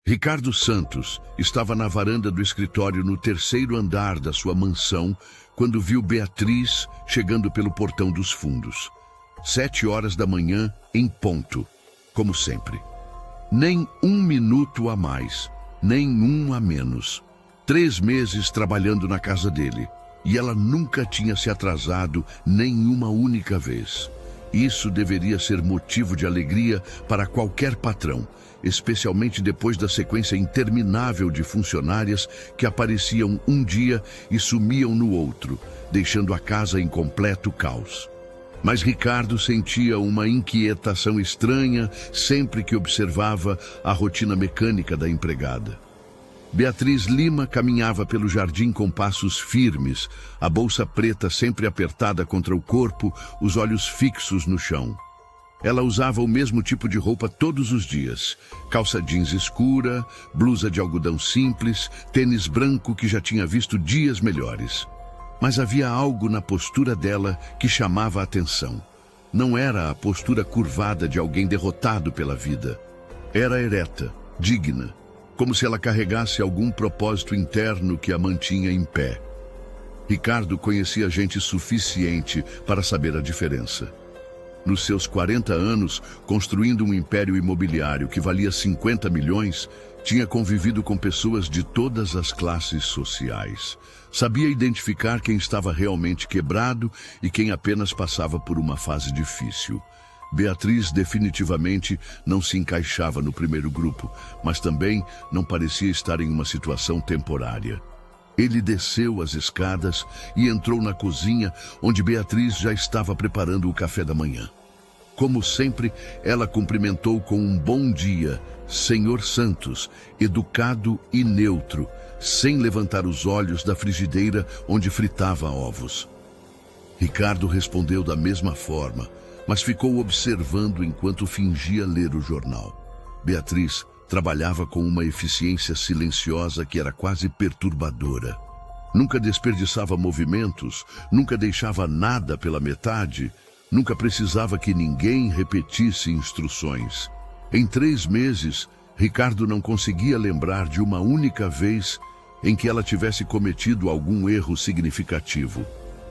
Ricardo Santos estava na varanda do escritório no terceiro andar da sua mansão quando viu Beatriz chegando pelo portão dos fundos. 7 horas da manhã, em ponto, como sempre. Nem um minuto a mais, nem um a menos. 3 meses trabalhando na casa dele, e ela nunca tinha se atrasado nem uma única vez. Isso deveria ser motivo de alegria para qualquer patrão, especialmente depois da sequência interminável de funcionárias que apareciam um dia e sumiam no outro, deixando a casa em completo caos. Mas Ricardo sentia uma inquietação estranha sempre que observava a rotina mecânica da empregada. Beatriz Lima caminhava pelo jardim com passos firmes, a bolsa preta sempre apertada contra o corpo, os olhos fixos no chão. Ela usava o mesmo tipo de roupa todos os dias: calça jeans escura, blusa de algodão simples, tênis branco que já tinha visto dias melhores. Mas havia algo na postura dela que chamava a atenção. Não era a postura curvada de alguém derrotado pela vida. Era ereta, digna, como se ela carregasse algum propósito interno que a mantinha em pé. Ricardo conhecia gente suficiente para saber a diferença. Nos seus 40 anos, construindo um império imobiliário que valia 50 milhões, tinha convivido com pessoas de todas as classes sociais. Sabia identificar quem estava realmente quebrado e quem apenas passava por uma fase difícil. Beatriz definitivamente não se encaixava no primeiro grupo, mas também não parecia estar em uma situação temporária. Ele desceu as escadas e entrou na cozinha, onde Beatriz já estava preparando o café da manhã. Como sempre, ela cumprimentou com um bom dia, Senhor Santos, educado e neutro, sem levantar os olhos da frigideira onde fritava ovos. Ricardo respondeu da mesma forma, mas ficou observando enquanto fingia ler o jornal. Beatriz trabalhava com uma eficiência silenciosa que era quase perturbadora. Nunca desperdiçava movimentos, nunca deixava nada pela metade, nunca precisava que ninguém repetisse instruções. Em 3 meses, Ricardo não conseguia lembrar de uma única vez em que ela tivesse cometido algum erro significativo.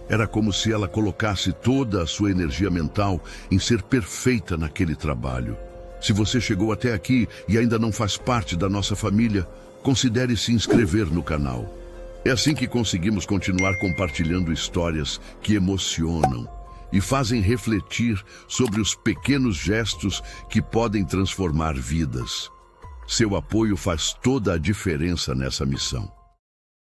Era como se ela colocasse toda a sua energia mental em ser perfeita naquele trabalho. Se você chegou até aqui e ainda não faz parte da nossa família, considere se inscrever no canal. É assim que conseguimos continuar compartilhando histórias que emocionam e fazem refletir sobre os pequenos gestos que podem transformar vidas. Seu apoio faz toda a diferença nessa missão.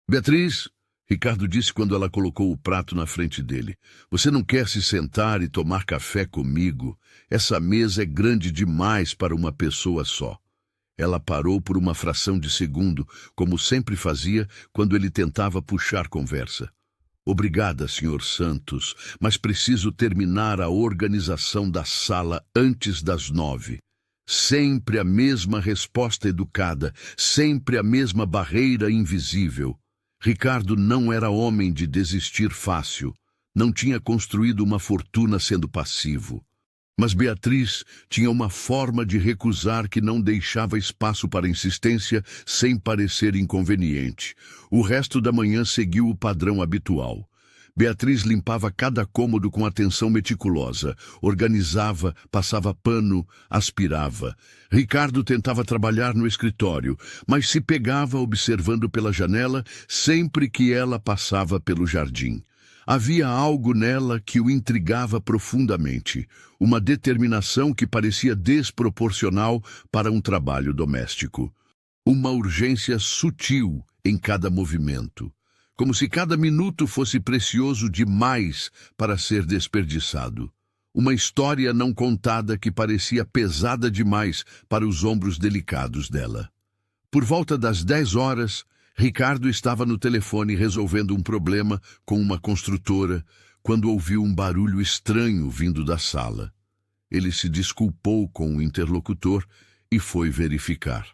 Beatriz, Ricardo disse quando ela colocou o prato na frente dele, você não quer se sentar e tomar café comigo? Essa mesa é grande demais para uma pessoa só. Ela parou por uma fração de segundo, como sempre fazia quando ele tentava puxar conversa. Obrigada, Sr. Santos, mas preciso terminar a organização da sala antes das 9. Sempre a mesma resposta educada, sempre a mesma barreira invisível. Ricardo não era homem de desistir fácil, não tinha construído uma fortuna sendo passivo. Mas Beatriz tinha uma forma de recusar que não deixava espaço para insistência sem parecer inconveniente. O resto da manhã seguiu o padrão habitual. Beatriz limpava cada cômodo com atenção meticulosa, organizava, passava pano, aspirava. Ricardo tentava trabalhar no escritório, mas se pegava observando pela janela sempre que ela passava pelo jardim. Havia algo nela que o intrigava profundamente, uma determinação que parecia desproporcional para um trabalho doméstico. Uma urgência sutil em cada movimento, como se cada minuto fosse precioso demais para ser desperdiçado. Uma história não contada que parecia pesada demais para os ombros delicados dela. Por volta das 10 horas, Ricardo estava no telefone resolvendo um problema com uma construtora, quando ouviu um barulho estranho vindo da sala. Ele se desculpou com o interlocutor e foi verificar.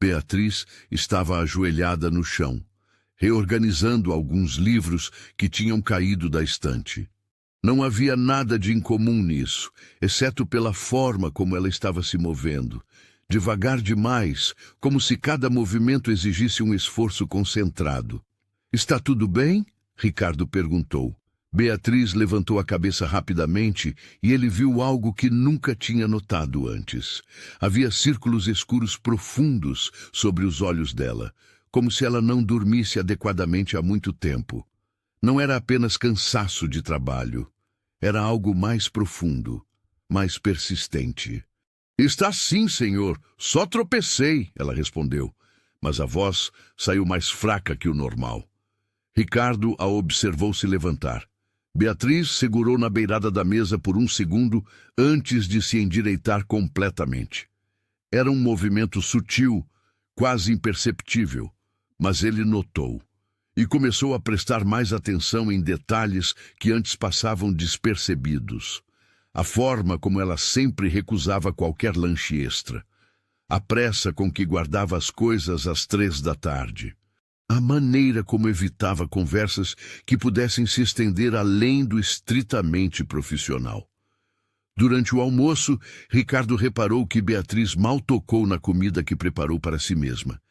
Beatriz estava ajoelhada no chão, reorganizando alguns livros que tinham caído da estante. Não havia nada de incomum nisso, exceto pela forma como ela estava se movendo. devagar demais, como se cada movimento exigisse um esforço concentrado. Está tudo bem? Ricardo perguntou. Beatriz levantou a cabeça rapidamente e ele viu algo que nunca tinha notado antes. Havia círculos escuros profundos sobre os olhos dela, como se ela não dormisse adequadamente há muito tempo. Não era apenas cansaço de trabalho. Era algo mais profundo, mais persistente. Está sim, senhor. Só tropecei, ela respondeu. Mas a voz saiu mais fraca que o normal. Ricardo a observou se levantar. Beatriz segurou na beirada da mesa por um segundo antes de se endireitar completamente. Era um movimento sutil, quase imperceptível, mas ele notou. E começou a prestar mais atenção em detalhes que antes passavam despercebidos. A forma como ela sempre recusava qualquer lanche extra. A pressa com que guardava as coisas às 3 da tarde. A maneira como evitava conversas que pudessem se estender além do estritamente profissional. Durante o almoço, Ricardo reparou que Beatriz mal tocou na comida que preparou para si mesma.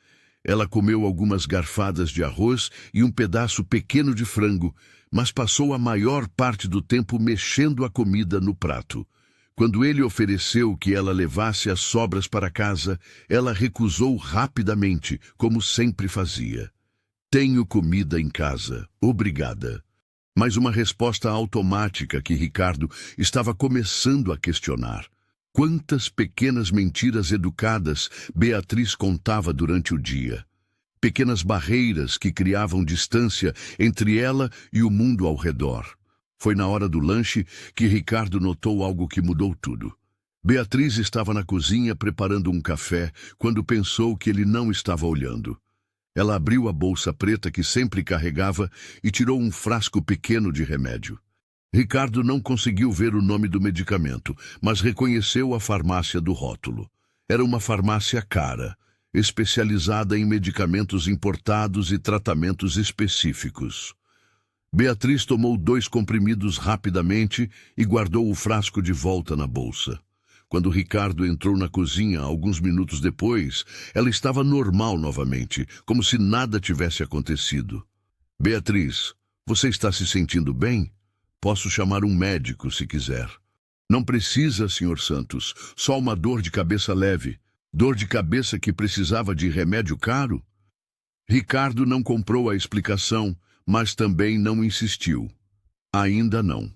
Ela comeu algumas garfadas de arroz e um pedaço pequeno de frango, mas passou a maior parte do tempo mexendo a comida no prato. Quando ele ofereceu que ela levasse as sobras para casa, ela recusou rapidamente, como sempre fazia. Tenho comida em casa, obrigada. Mas uma resposta automática que Ricardo estava começando a questionar. Quantas pequenas mentiras educadas Beatriz contava durante o dia. Pequenas barreiras que criavam distância entre ela e o mundo ao redor. Foi na hora do lanche que Ricardo notou algo que mudou tudo. Beatriz estava na cozinha preparando um café quando pensou que ele não estava olhando. Ela abriu a bolsa preta que sempre carregava e tirou um frasco pequeno de remédio. Ricardo não conseguiu ver o nome do medicamento, mas reconheceu a farmácia do rótulo. Era uma farmácia cara, especializada em medicamentos importados e tratamentos específicos. Beatriz tomou 2 comprimidos rapidamente e guardou o frasco de volta na bolsa. Quando Ricardo entrou na cozinha alguns minutos depois, ela estava normal novamente, como se nada tivesse acontecido. Beatriz, você está se sentindo bem? Posso chamar um médico se quiser. Não precisa, Sr. Santos. Só uma dor de cabeça leve. Dor de cabeça que precisava de remédio caro? Ricardo não comprou a explicação, mas também não insistiu. Ainda não.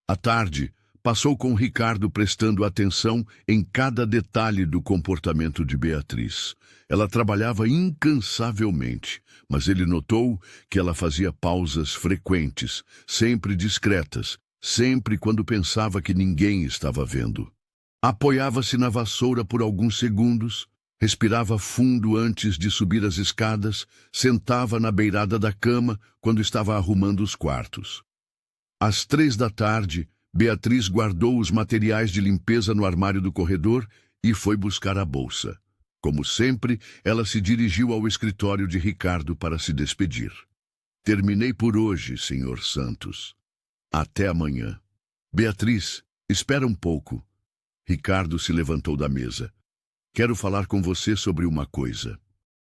À tarde, passou com Ricardo prestando atenção em cada detalhe do comportamento de Beatriz. Ela trabalhava incansavelmente, mas ele notou que ela fazia pausas frequentes, sempre discretas, sempre quando pensava que ninguém estava vendo. Apoiava-se na vassoura por alguns segundos, respirava fundo antes de subir as escadas, sentava na beirada da cama quando estava arrumando os quartos. Às 3 da tarde, Beatriz guardou os materiais de limpeza no armário do corredor e foi buscar a bolsa. Como sempre, ela se dirigiu ao escritório de Ricardo para se despedir. Terminei por hoje, Sr. Santos. Até amanhã. Beatriz, espera um pouco. Ricardo se levantou da mesa. Quero falar com você sobre uma coisa.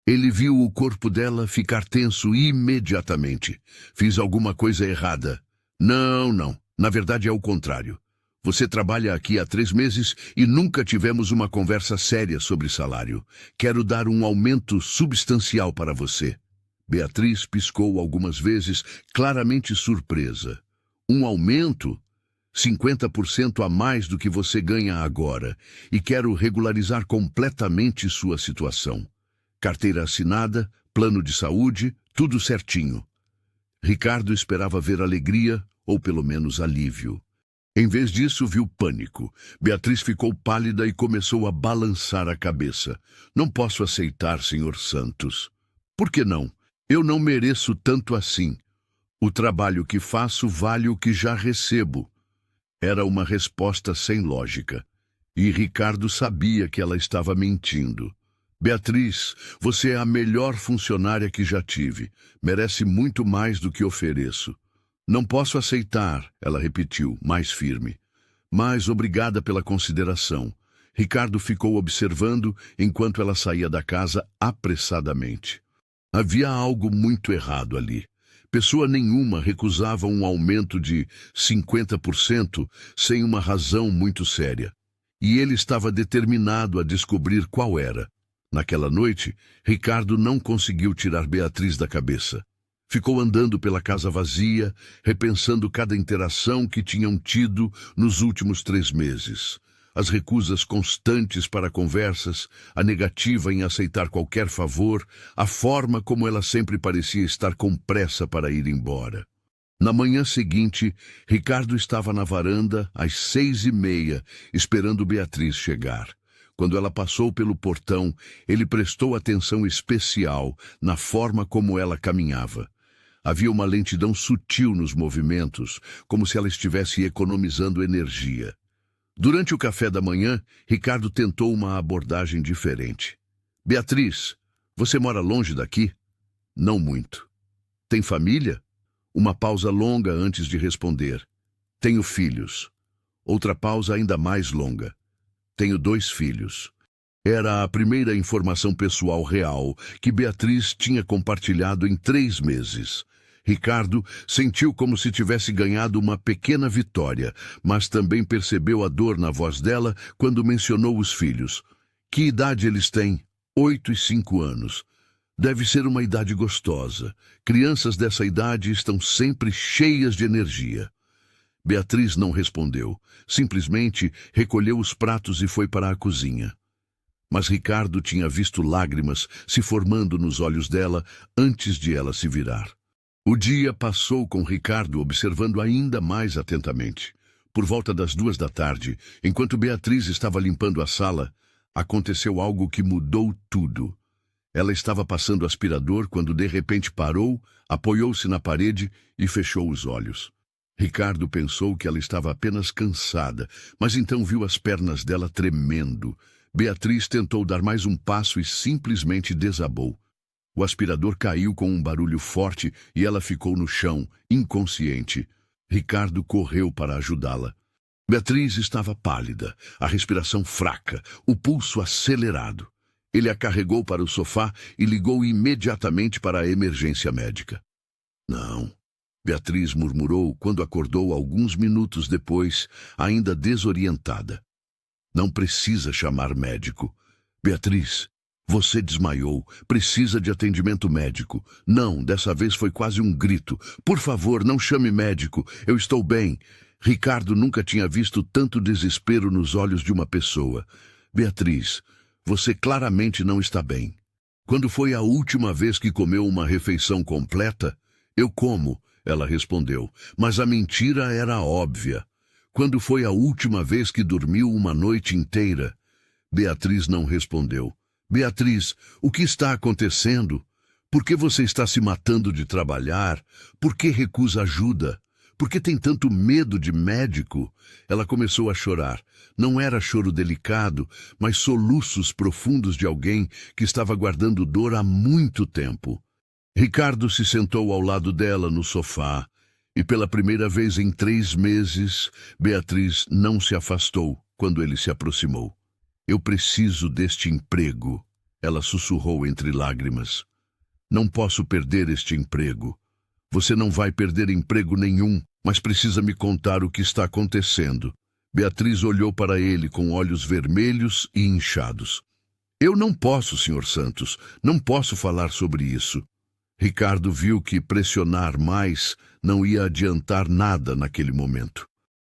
Ele viu o corpo dela ficar tenso imediatamente. Fiz alguma coisa errada. Não. Na verdade é o contrário. Você trabalha aqui há 3 meses e nunca tivemos uma conversa séria sobre salário. Quero dar um aumento substancial para você. Beatriz piscou algumas vezes, claramente surpresa. Um aumento? 50% a mais do que você ganha agora. E quero regularizar completamente sua situação. Carteira assinada, plano de saúde, tudo certinho. Ricardo esperava ver alegria, ou pelo menos alívio. Em vez disso, viu pânico. Beatriz ficou pálida e começou a balançar a cabeça. Não posso aceitar, Sr. Santos. Por que não? Eu não mereço tanto assim. O trabalho que faço vale o que já recebo. Era uma resposta sem lógica. E Ricardo sabia que ela estava mentindo. Beatriz, você é a melhor funcionária que já tive. Merece muito mais do que ofereço. Não posso aceitar, ela repetiu, mais firme. Mas obrigada pela consideração. Ricardo ficou observando enquanto ela saía da casa apressadamente. Havia algo muito errado ali. Pessoa nenhuma recusava um aumento de 50% sem uma razão muito séria. E ele estava determinado a descobrir qual era. Naquela noite, Ricardo não conseguiu tirar Beatriz da cabeça. Ficou andando pela casa vazia, repensando cada interação que tinham tido nos últimos 3 meses. As recusas constantes para conversas, a negativa em aceitar qualquer favor, a forma como ela sempre parecia estar com pressa para ir embora. Na manhã seguinte, Ricardo estava na varanda às 6h30, esperando Beatriz chegar. Quando ela passou pelo portão, ele prestou atenção especial na forma como ela caminhava. Havia uma lentidão sutil nos movimentos, como se ela estivesse economizando energia. Durante o café da manhã, Ricardo tentou uma abordagem diferente. Beatriz, você mora longe daqui? Não muito. Tem família? Uma pausa longa antes de responder. Tenho filhos. Outra pausa ainda mais longa. Tenho 2 filhos. Era a primeira informação pessoal real que Beatriz tinha compartilhado em 3 meses. Ricardo sentiu como se tivesse ganhado uma pequena vitória, mas também percebeu a dor na voz dela quando mencionou os filhos. Que idade eles têm? 8 e 5 anos. Deve ser uma idade gostosa. Crianças dessa idade estão sempre cheias de energia. Beatriz não respondeu. Simplesmente recolheu os pratos e foi para a cozinha. Mas Ricardo tinha visto lágrimas se formando nos olhos dela antes de ela se virar. O dia passou com Ricardo observando ainda mais atentamente. Por volta das 2 da tarde, enquanto Beatriz estava limpando a sala, aconteceu algo que mudou tudo. Ela estava passando o aspirador quando de repente parou, apoiou-se na parede e fechou os olhos. Ricardo pensou que ela estava apenas cansada, mas então viu as pernas dela tremendo. Beatriz tentou dar mais um passo e simplesmente desabou. O aspirador caiu com um barulho forte e ela ficou no chão, inconsciente. Ricardo correu para ajudá-la. Beatriz estava pálida, a respiração fraca, o pulso acelerado. Ele a carregou para o sofá e ligou imediatamente para a emergência médica. Não, Beatriz murmurou quando acordou alguns minutos depois, ainda desorientada. Não precisa chamar médico. Beatriz, você desmaiou. Precisa de atendimento médico. Não, dessa vez foi quase um grito. Por favor, não chame médico. Eu estou bem. Ricardo nunca tinha visto tanto desespero nos olhos de uma pessoa. Beatriz, você claramente não está bem. Quando foi a última vez que comeu uma refeição completa? Eu como, ela respondeu, mas a mentira era óbvia. Quando foi a última vez que dormiu uma noite inteira? Beatriz não respondeu. Beatriz, o que está acontecendo? Por que você está se matando de trabalhar? Por que recusa ajuda? Por que tem tanto medo de médico? Ela começou a chorar. Não era choro delicado, mas soluços profundos de alguém que estava guardando dor há muito tempo. Ricardo se sentou ao lado dela no sofá, e pela primeira vez em 3 meses, Beatriz não se afastou quando ele se aproximou. Eu preciso deste emprego, ela sussurrou entre lágrimas. Não posso perder este emprego. Você não vai perder emprego nenhum, mas precisa me contar o que está acontecendo. Beatriz olhou para ele com olhos vermelhos e inchados. Eu não posso, Sr. Santos, não posso falar sobre isso. Ricardo viu que pressionar mais não ia adiantar nada naquele momento.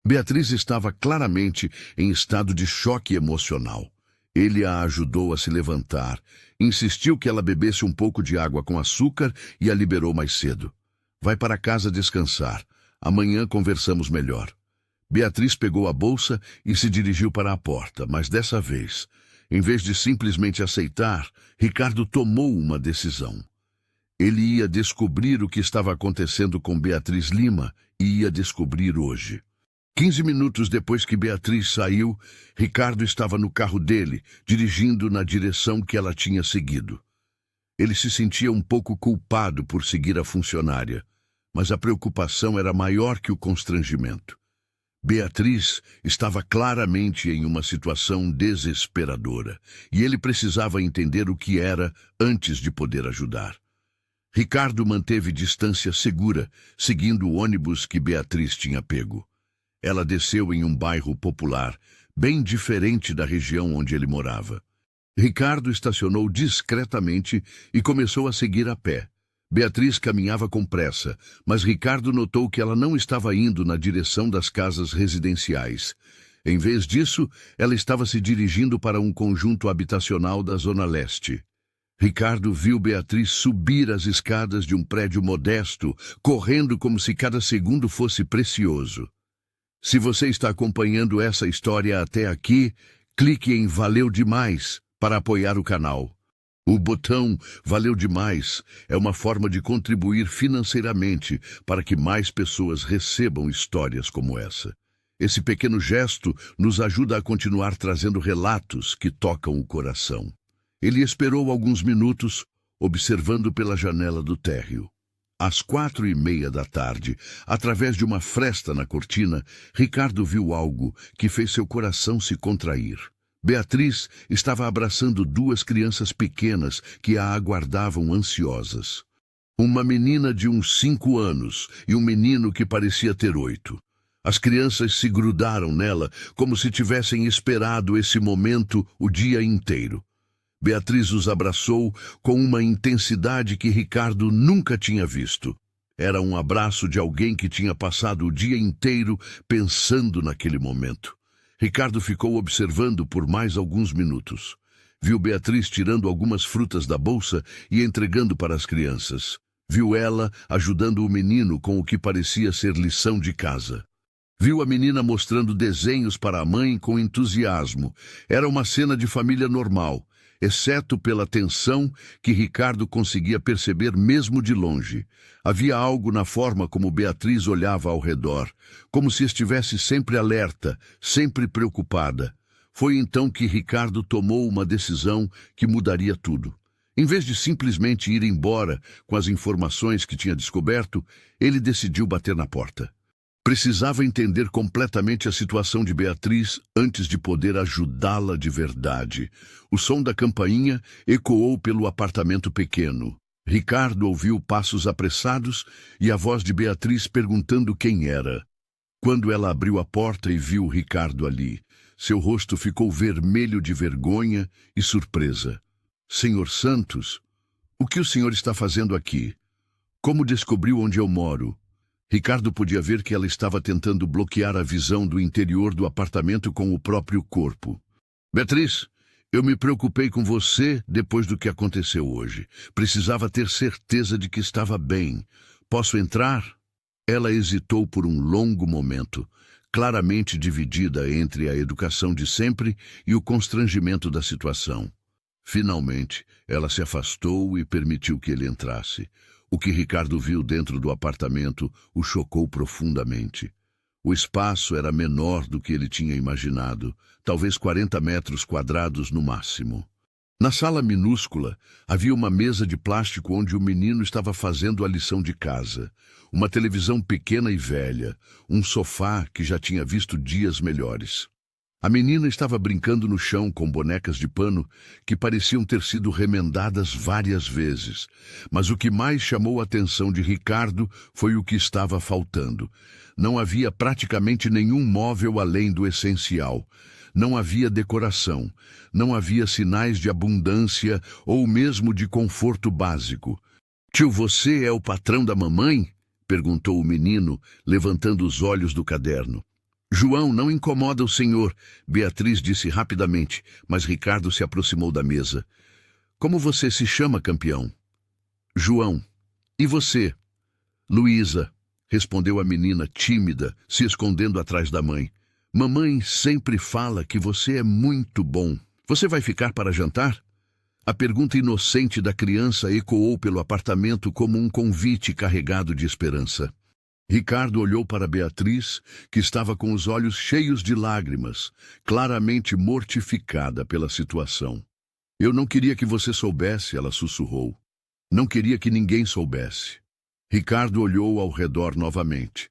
Beatriz estava claramente em estado de choque emocional. Ele a ajudou a se levantar, insistiu que ela bebesse um pouco de água com açúcar e a liberou mais cedo. Vai para casa descansar. Amanhã conversamos melhor. Beatriz pegou a bolsa e se dirigiu para a porta, mas dessa vez, em vez de simplesmente aceitar, Ricardo tomou uma decisão. Ele ia descobrir o que estava acontecendo com Beatriz Lima e ia descobrir hoje. 15 minutos depois que Beatriz saiu, Ricardo estava no carro dele, dirigindo na direção que ela tinha seguido. Ele se sentia um pouco culpado por seguir a funcionária, mas a preocupação era maior que o constrangimento. Beatriz estava claramente em uma situação desesperadora, e ele precisava entender o que era antes de poder ajudar. Ricardo manteve distância segura, seguindo o ônibus que Beatriz tinha pego. Ela desceu em um bairro popular, bem diferente da região onde ele morava. Ricardo estacionou discretamente e começou a seguir a pé. Beatriz caminhava com pressa, mas Ricardo notou que ela não estava indo na direção das casas residenciais. Em vez disso, ela estava se dirigindo para um conjunto habitacional da Zona Leste. Ricardo viu Beatriz subir as escadas de um prédio modesto, correndo como se cada segundo fosse precioso. Se você está acompanhando essa história até aqui, clique em Valeu Demais para apoiar o canal. O botão Valeu Demais é uma forma de contribuir financeiramente para que mais pessoas recebam histórias como essa. Esse pequeno gesto nos ajuda a continuar trazendo relatos que tocam o coração. Ele esperou alguns minutos, observando pela janela do térreo. Às 4:30 da tarde, através de uma fresta na cortina, Ricardo viu algo que fez seu coração se contrair. Beatriz estava abraçando duas crianças pequenas que a aguardavam ansiosas. Uma menina de uns 5 anos e um menino que parecia ter 8. As crianças se grudaram nela como se tivessem esperado esse momento o dia inteiro. Beatriz os abraçou com uma intensidade que Ricardo nunca tinha visto. Era um abraço de alguém que tinha passado o dia inteiro pensando naquele momento. Ricardo ficou observando por mais alguns minutos. Viu Beatriz tirando algumas frutas da bolsa e entregando para as crianças. Viu ela ajudando o menino com o que parecia ser lição de casa. Viu a menina mostrando desenhos para a mãe com entusiasmo. Era uma cena de família normal, exceto pela tensão que Ricardo conseguia perceber mesmo de longe. Havia algo na forma como Beatriz olhava ao redor, como se estivesse sempre alerta, sempre preocupada. Foi então que Ricardo tomou uma decisão que mudaria tudo. Em vez de simplesmente ir embora com as informações que tinha descoberto, ele decidiu bater na porta. Precisava entender completamente a situação de Beatriz antes de poder ajudá-la de verdade. O som da campainha ecoou pelo apartamento pequeno. Ricardo ouviu passos apressados e a voz de Beatriz perguntando quem era. Quando ela abriu a porta e viu Ricardo ali, seu rosto ficou vermelho de vergonha e surpresa. "Senhor Santos, o que o senhor está fazendo aqui? Como descobriu onde eu moro?" Ricardo podia ver que ela estava tentando bloquear a visão do interior do apartamento com o próprio corpo. "Beatriz, eu me preocupei com você depois do que aconteceu hoje. Precisava ter certeza de que estava bem. Posso entrar?" Ela hesitou por um longo momento, claramente dividida entre a educação de sempre e o constrangimento da situação. Finalmente, ela se afastou e permitiu que ele entrasse. O que Ricardo viu dentro do apartamento o chocou profundamente. O espaço era menor do que ele tinha imaginado, talvez 40 metros quadrados no máximo. Na sala minúscula, havia uma mesa de plástico onde o menino estava fazendo a lição de casa, uma televisão pequena e velha, um sofá que já tinha visto dias melhores. A menina estava brincando no chão com bonecas de pano que pareciam ter sido remendadas várias vezes. Mas o que mais chamou a atenção de Ricardo foi o que estava faltando. Não havia praticamente nenhum móvel além do essencial. Não havia decoração. Não havia sinais de abundância ou mesmo de conforto básico. "Tio, você é o patrão da mamãe?" perguntou o menino, levantando os olhos do caderno. "João, não incomoda o senhor", Beatriz disse rapidamente, mas Ricardo se aproximou da mesa. "Como você se chama, campeão?" "João. E você?" "Luísa", respondeu a menina tímida, se escondendo atrás da mãe. "Mamãe sempre fala que você é muito bom. Você vai ficar para jantar?" A pergunta inocente da criança ecoou pelo apartamento como um convite carregado de esperança. Ricardo olhou para Beatriz, que estava com os olhos cheios de lágrimas, claramente mortificada pela situação. "Eu não queria que você soubesse", ela sussurrou. "Não queria que ninguém soubesse." Ricardo olhou ao redor novamente.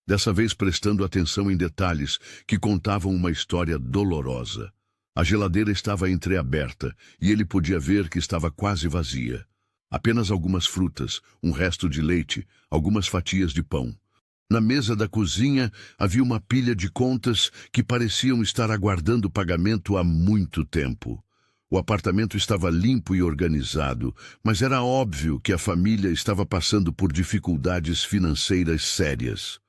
dessa vez prestando atenção em detalhes que contavam uma história dolorosa. A geladeira estava entreaberta e ele podia ver que estava quase vazia. Apenas algumas frutas, um resto de leite, algumas fatias de pão. Na mesa da cozinha havia uma pilha de contas que pareciam estar aguardando pagamento há muito tempo. O apartamento estava limpo e organizado, mas era óbvio que a família estava passando por dificuldades financeiras sérias.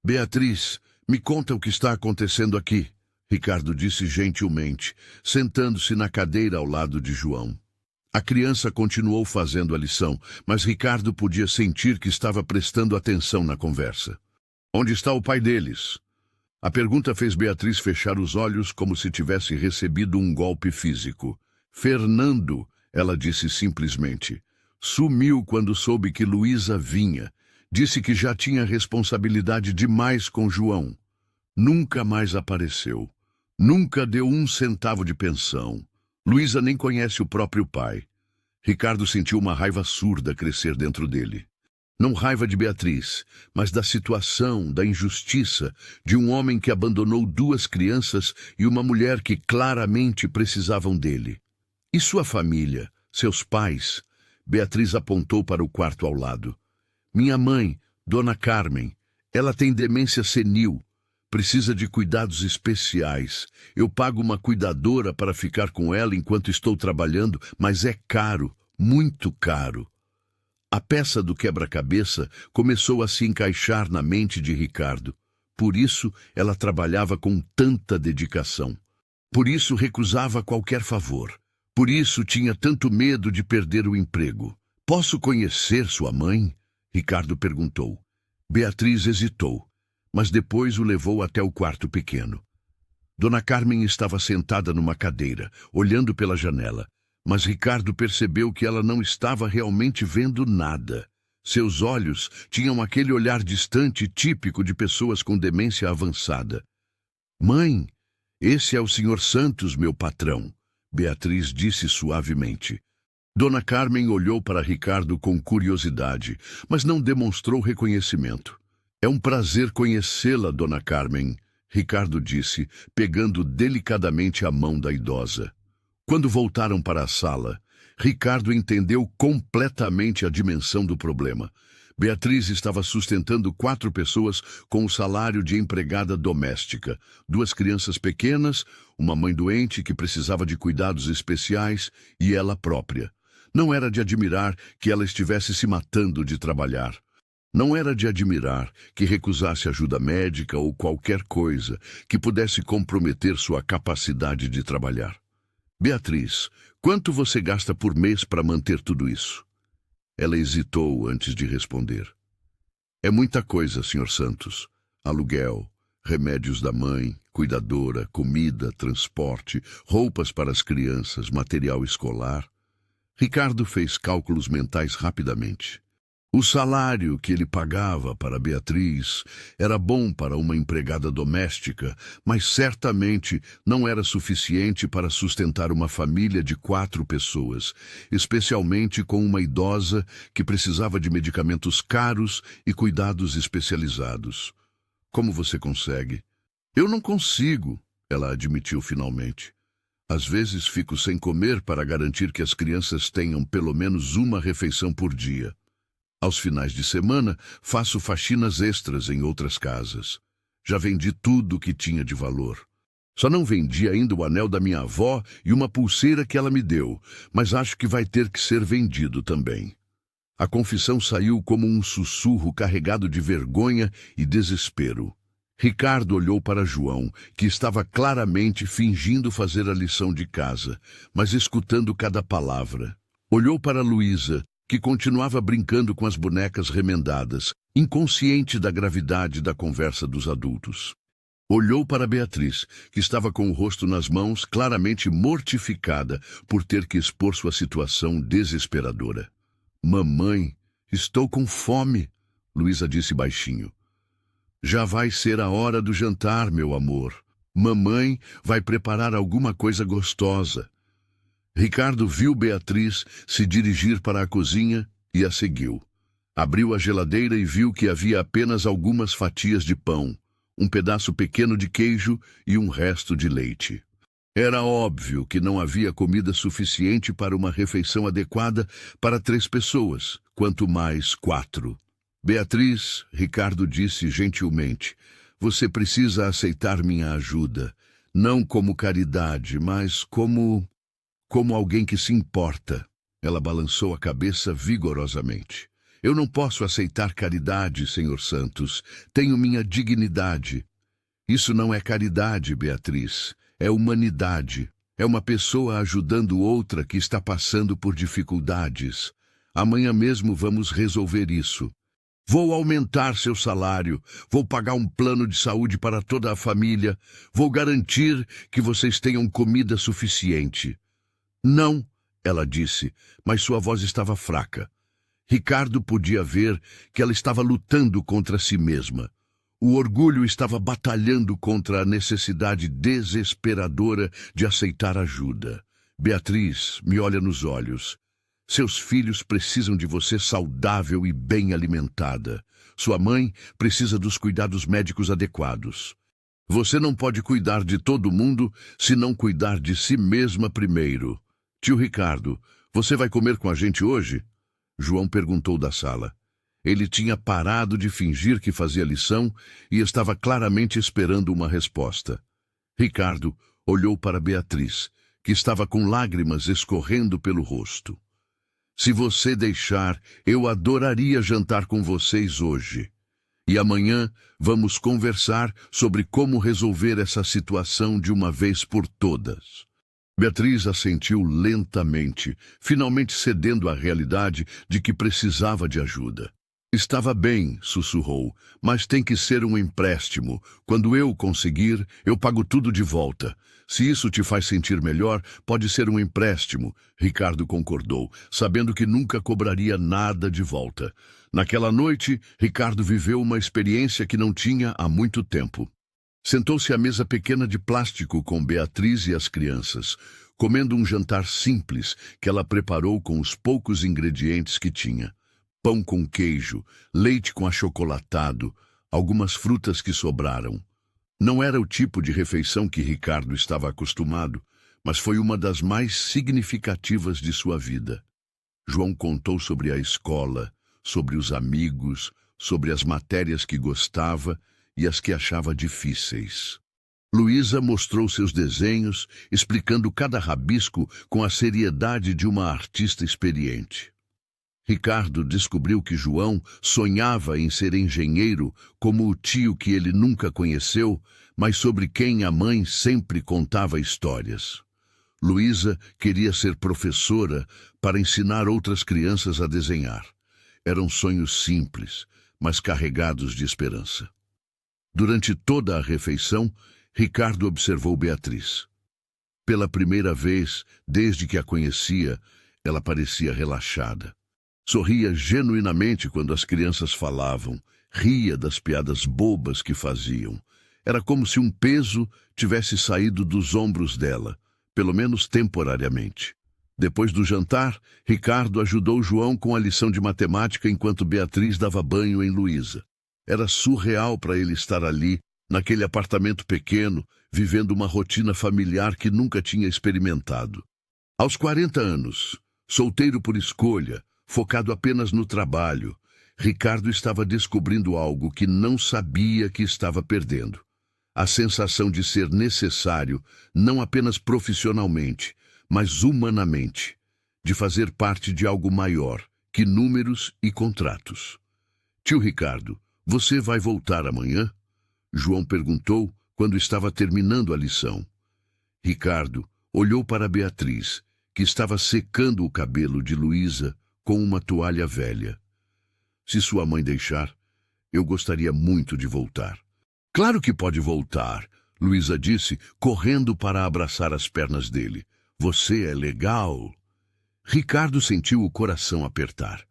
Beatriz, me conta o que está acontecendo aqui, Ricardo disse gentilmente, sentando-se na cadeira ao lado de João. A criança continuou fazendo a lição, mas Ricardo podia sentir que estava prestando atenção na conversa. Onde está o pai deles? A pergunta fez Beatriz fechar os olhos como se tivesse recebido um golpe físico. Fernando, ela disse simplesmente. Sumiu quando soube que Luísa vinha. Disse que já tinha responsabilidade demais com João. Nunca mais apareceu. Nunca deu 1 centavo de pensão. Luísa nem conhece o próprio pai. Ricardo sentiu uma raiva surda crescer dentro dele. Não raiva de Beatriz, mas da situação, da injustiça, de um homem que abandonou 2 crianças e uma mulher que claramente precisavam dele. E sua família, seus pais? Beatriz apontou para o quarto ao lado. Minha mãe, Dona Carmen, ela tem demência senil. Precisa de cuidados especiais. Eu pago uma cuidadora para ficar com ela enquanto estou trabalhando, mas é caro, muito caro. A peça do quebra-cabeça começou a se encaixar na mente de Ricardo. Por isso, ela trabalhava com tanta dedicação. Por isso, recusava qualquer favor. Por isso, tinha tanto medo de perder o emprego. Posso conhecer sua mãe? Ricardo perguntou. Beatriz hesitou, mas depois o levou até o quarto pequeno. Dona Carmen estava sentada numa cadeira, olhando pela janela, mas Ricardo percebeu que ela não estava realmente vendo nada. Seus olhos tinham aquele olhar distante típico de pessoas com demência avançada. Mãe, esse é o Sr. Santos, meu patrão, Beatriz disse suavemente. Dona Carmen olhou para Ricardo com curiosidade, mas não demonstrou reconhecimento. É um prazer conhecê-la, Dona Carmen, Ricardo disse, pegando delicadamente a mão da idosa. Quando voltaram para a sala, Ricardo entendeu completamente a dimensão do problema. Beatriz estava sustentando 4 pessoas com o salário de empregada doméstica, 2 crianças pequenas, uma mãe doente que precisava de cuidados especiais e ela própria. Não era de admirar que ela estivesse se matando de trabalhar. Não era de admirar que recusasse ajuda médica ou qualquer coisa que pudesse comprometer sua capacidade de trabalhar. Beatriz, quanto você gasta por mês para manter tudo isso? Ela hesitou antes de responder. É muita coisa, Sr. Santos. Aluguel, remédios da mãe, cuidadora, comida, transporte, roupas para as crianças, material escolar. Ricardo fez cálculos mentais rapidamente. O salário que ele pagava para Beatriz era bom para uma empregada doméstica, mas certamente não era suficiente para sustentar uma família de 4 pessoas, especialmente com uma idosa que precisava de medicamentos caros e cuidados especializados. Como você consegue? Eu não consigo, ela admitiu finalmente. Às vezes fico sem comer para garantir que as crianças tenham pelo menos uma refeição por dia. Aos finais de semana, faço faxinas extras em outras casas. Já vendi tudo o que tinha de valor. Só não vendi ainda o anel da minha avó e uma pulseira que ela me deu, mas acho que vai ter que ser vendido também. A confissão saiu como um sussurro carregado de vergonha e desespero. Ricardo olhou para João, que estava claramente fingindo fazer a lição de casa, mas escutando cada palavra. Olhou para Luísa, que continuava brincando com as bonecas remendadas, inconsciente da gravidade da conversa dos adultos. Olhou para Beatriz, que estava com o rosto nas mãos, claramente mortificada por ter que expor sua situação desesperadora. Mamãe, estou com fome, Luísa disse baixinho. Já vai ser a hora do jantar, meu amor. Mamãe vai preparar alguma coisa gostosa. Ricardo viu Beatriz se dirigir para a cozinha e a seguiu. Abriu a geladeira e viu que havia apenas algumas fatias de pão, um pedaço pequeno de queijo e um resto de leite. Era óbvio que não havia comida suficiente para uma refeição adequada para 3 pessoas, quanto mais 4. Beatriz, Ricardo disse gentilmente, você precisa aceitar minha ajuda, não como caridade, mas como alguém que se importa. Ela balançou a cabeça vigorosamente. Eu não posso aceitar caridade, Senhor Santos. Tenho minha dignidade. Isso não é caridade, Beatriz. É humanidade. É uma pessoa ajudando outra que está passando por dificuldades. Amanhã mesmo vamos resolver isso. Vou aumentar seu salário. Vou pagar um plano de saúde para toda a família. Vou garantir que vocês tenham comida suficiente. Não, ela disse, mas sua voz estava fraca. Ricardo podia ver que ela estava lutando contra si mesma. O orgulho estava batalhando contra a necessidade desesperadora de aceitar ajuda. Beatriz, me olha nos olhos. Seus filhos precisam de você saudável e bem alimentada. Sua mãe precisa dos cuidados médicos adequados. Você não pode cuidar de todo mundo se não cuidar de si mesma primeiro. Tio Ricardo, você vai comer com a gente hoje? João perguntou da sala. Ele tinha parado de fingir que fazia lição e estava claramente esperando uma resposta. Ricardo olhou para Beatriz, que estava com lágrimas escorrendo pelo rosto. Se você deixar, eu adoraria jantar com vocês hoje. E amanhã vamos conversar sobre como resolver essa situação de uma vez por todas. Beatriz assentiu lentamente, finalmente cedendo à realidade de que precisava de ajuda. Estava bem, sussurrou, mas tem que ser um empréstimo. Quando eu conseguir, eu pago tudo de volta. Se isso te faz sentir melhor, pode ser um empréstimo, Ricardo concordou, sabendo que nunca cobraria nada de volta. Naquela noite, Ricardo viveu uma experiência que não tinha há muito tempo. Sentou-se à mesa pequena de plástico com Beatriz e as crianças, comendo um jantar simples que ela preparou com os poucos ingredientes que tinha. Pão com queijo, leite com achocolatado, algumas frutas que sobraram. Não era o tipo de refeição que Ricardo estava acostumado, mas foi uma das mais significativas de sua vida. João contou sobre a escola, sobre os amigos, sobre as matérias que gostava e as que achava difíceis. Luísa mostrou seus desenhos, explicando cada rabisco com a seriedade de uma artista experiente. Ricardo descobriu que João sonhava em ser engenheiro como o tio que ele nunca conheceu, mas sobre quem a mãe sempre contava histórias. Luísa queria ser professora para ensinar outras crianças a desenhar. Eram sonhos simples, mas carregados de esperança. Durante toda a refeição, Ricardo observou Beatriz. Pela primeira vez, desde que a conhecia, ela parecia relaxada. Sorria genuinamente quando as crianças falavam, ria das piadas bobas que faziam. Era como se um peso tivesse saído dos ombros dela, pelo menos temporariamente. Depois do jantar, Ricardo ajudou João com a lição de matemática enquanto Beatriz dava banho em Luísa. Era surreal para ele estar ali, naquele apartamento pequeno, vivendo uma rotina familiar que nunca tinha experimentado. Aos 40 anos, solteiro por escolha, focado apenas no trabalho, Ricardo estava descobrindo algo que não sabia que estava perdendo. A sensação de ser necessário, não apenas profissionalmente, mas humanamente, de fazer parte de algo maior que números e contratos. Tio Ricardo, você vai voltar amanhã? João perguntou quando estava terminando a lição. Ricardo olhou para Beatriz, que estava secando o cabelo de Luísa com uma toalha velha. Se sua mãe deixar, eu gostaria muito de voltar. Claro que pode voltar, Luísa disse, correndo para abraçar as pernas dele. Você é legal. Ricardo sentiu o coração apertar.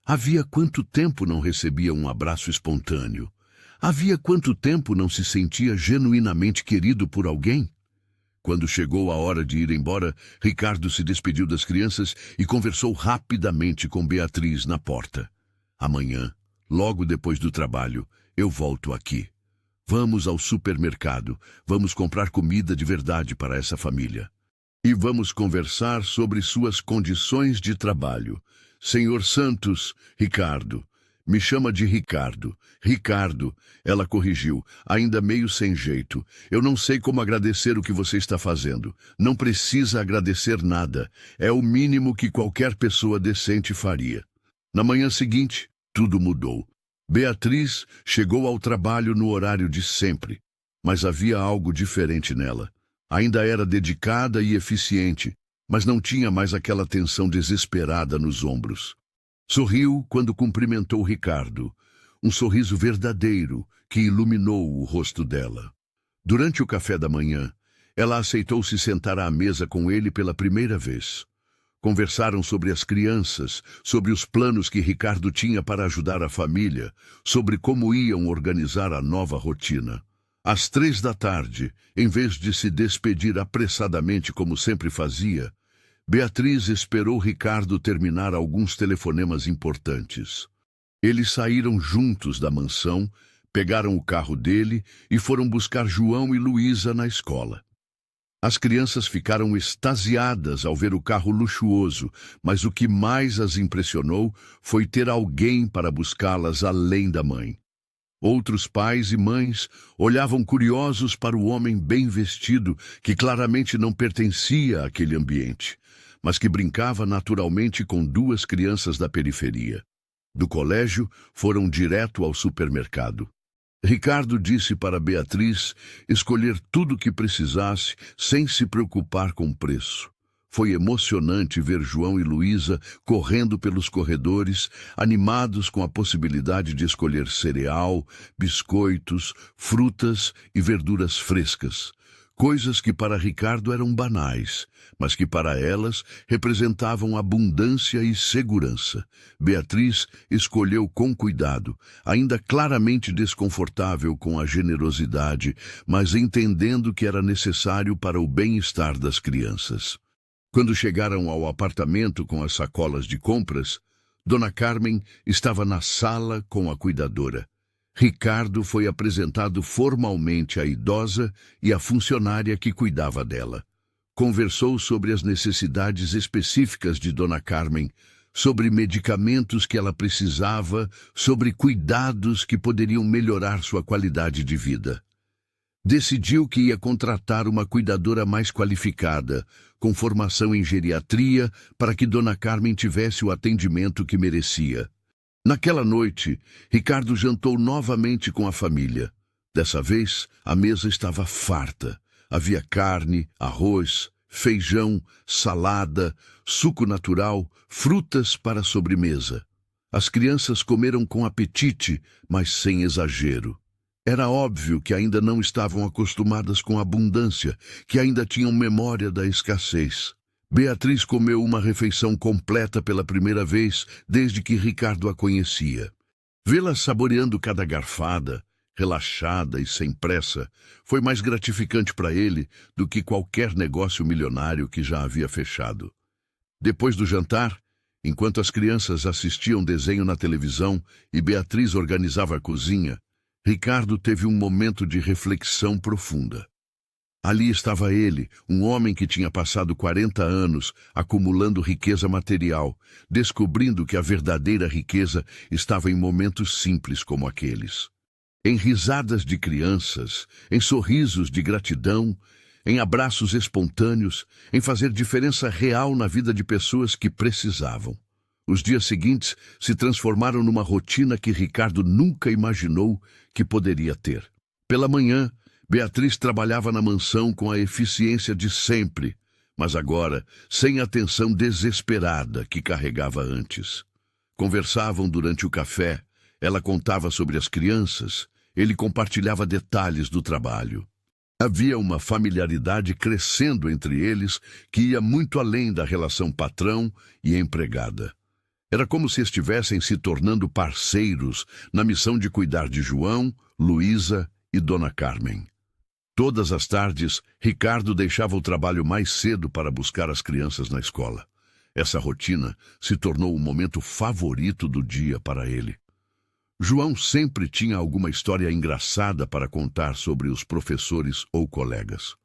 Havia quanto tempo não recebia um abraço espontâneo? Havia quanto tempo não se sentia genuinamente querido por alguém? Quando chegou a hora de ir embora, Ricardo se despediu das crianças e conversou rapidamente com Beatriz na porta. Amanhã, logo depois do trabalho, eu volto aqui. Vamos ao supermercado, vamos comprar comida de verdade para essa família. E vamos conversar sobre suas condições de trabalho. Senhor Santos, Ricardo. Me chama de Ricardo. Ricardo, ela corrigiu, ainda meio sem jeito. Eu não sei como agradecer o que você está fazendo. Não precisa agradecer nada. É o mínimo que qualquer pessoa decente faria. Na manhã seguinte, tudo mudou. Beatriz chegou ao trabalho no horário de sempre, mas havia algo diferente nela. Ainda era dedicada e eficiente, mas não tinha mais aquela tensão desesperada nos ombros. Sorriu quando cumprimentou Ricardo, um sorriso verdadeiro que iluminou o rosto dela. Durante o café da manhã, ela aceitou se sentar à mesa com ele pela primeira vez. Conversaram sobre as crianças, sobre os planos que Ricardo tinha para ajudar a família, sobre como iam organizar a nova rotina. Às 3 da tarde, em vez de se despedir apressadamente como sempre fazia, Beatriz esperou Ricardo terminar alguns telefonemas importantes. Eles saíram juntos da mansão, pegaram o carro dele e foram buscar João e Luísa na escola. As crianças ficaram extasiadas ao ver o carro luxuoso, mas o que mais as impressionou foi ter alguém para buscá-las além da mãe. Outros pais e mães olhavam curiosos para o homem bem vestido, que claramente não pertencia àquele ambiente, mas que brincava naturalmente com duas crianças da periferia. Do colégio, foram direto ao supermercado. Ricardo disse para Beatriz escolher tudo o que precisasse sem se preocupar com o preço. Foi emocionante ver João e Luísa correndo pelos corredores, animados com a possibilidade de escolher cereal, biscoitos, frutas e verduras frescas. Coisas que para Ricardo eram banais, mas que para elas representavam abundância e segurança. Beatriz escolheu com cuidado, ainda claramente desconfortável com a generosidade, mas entendendo que era necessário para o bem-estar das crianças. Quando chegaram ao apartamento com as sacolas de compras, Dona Carmen estava na sala com a cuidadora. Ricardo foi apresentado formalmente à idosa e à funcionária que cuidava dela. Conversou sobre as necessidades específicas de Dona Carmen, sobre medicamentos que ela precisava, sobre cuidados que poderiam melhorar sua qualidade de vida. Decidiu que ia contratar uma cuidadora mais qualificada, com formação em geriatria, para que Dona Carmen tivesse o atendimento que merecia. Naquela noite, Ricardo jantou novamente com a família. Dessa vez, a mesa estava farta. Havia carne, arroz, feijão, salada, suco natural, frutas para a sobremesa. As crianças comeram com apetite, mas sem exagero. Era óbvio que ainda não estavam acostumadas com a abundância, que ainda tinham memória da escassez. Beatriz comeu uma refeição completa pela primeira vez desde que Ricardo a conhecia. Vê-la saboreando cada garfada, relaxada e sem pressa, foi mais gratificante para ele do que qualquer negócio milionário que já havia fechado. Depois do jantar, enquanto as crianças assistiam desenho na televisão e Beatriz organizava a cozinha, Ricardo teve um momento de reflexão profunda. Ali estava ele, um homem que tinha passado 40 anos acumulando riqueza material, descobrindo que a verdadeira riqueza estava em momentos simples como aqueles. Em risadas de crianças, em sorrisos de gratidão, em abraços espontâneos, em fazer diferença real na vida de pessoas que precisavam. Os dias seguintes se transformaram numa rotina que Ricardo nunca imaginou que poderia ter. Pela manhã, Beatriz trabalhava na mansão com a eficiência de sempre, mas agora sem a tensão desesperada que carregava antes. Conversavam durante o café, ela contava sobre as crianças, ele compartilhava detalhes do trabalho. Havia uma familiaridade crescendo entre eles que ia muito além da relação patrão e empregada. Era como se estivessem se tornando parceiros na missão de cuidar de João, Luísa e Dona Carmen. Todas as tardes, Ricardo deixava o trabalho mais cedo para buscar as crianças na escola. Essa rotina se tornou o momento favorito do dia para ele. João sempre tinha alguma história engraçada para contar sobre os professores ou colegas.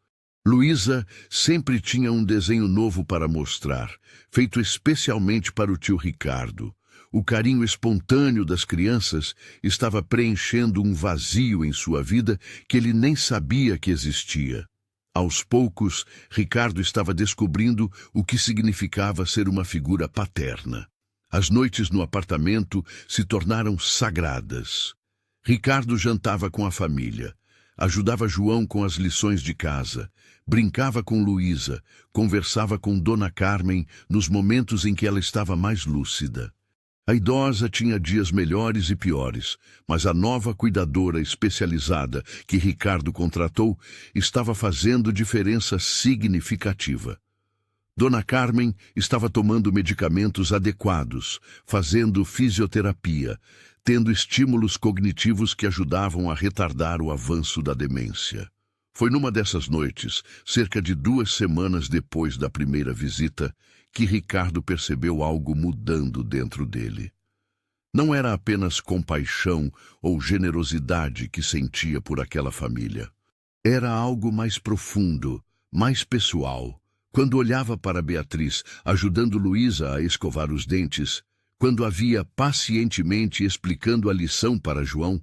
Luísa sempre tinha um desenho novo para mostrar, feito especialmente para o tio Ricardo. O carinho espontâneo das crianças estava preenchendo um vazio em sua vida que ele nem sabia que existia. Aos poucos, Ricardo estava descobrindo o que significava ser uma figura paterna. As noites no apartamento se tornaram sagradas. Ricardo jantava com a família, ajudava João com as lições de casa, brincava com Luísa, conversava com Dona Carmen nos momentos em que ela estava mais lúcida. A idosa tinha dias melhores e piores, mas a nova cuidadora especializada que Ricardo contratou estava fazendo diferença significativa. Dona Carmen estava tomando medicamentos adequados, fazendo fisioterapia, tendo estímulos cognitivos que ajudavam a retardar o avanço da demência. Foi numa dessas noites, cerca de 2 semanas depois da primeira visita, que Ricardo percebeu algo mudando dentro dele. Não era apenas compaixão ou generosidade que sentia por aquela família. Era algo mais profundo, mais pessoal. Quando olhava para Beatriz, ajudando Luísa a escovar os dentes, quando a via pacientemente explicando a lição para João,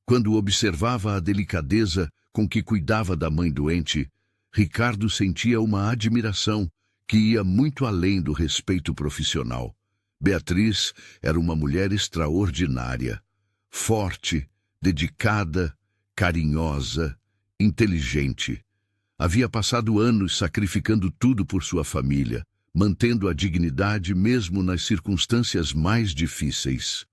quando observava a delicadeza com que cuidava da mãe doente, Ricardo sentia uma admiração que ia muito além do respeito profissional. Beatriz era uma mulher extraordinária, forte, dedicada, carinhosa, inteligente. Havia passado anos sacrificando tudo por sua família, mantendo a dignidade mesmo nas circunstâncias mais difíceis.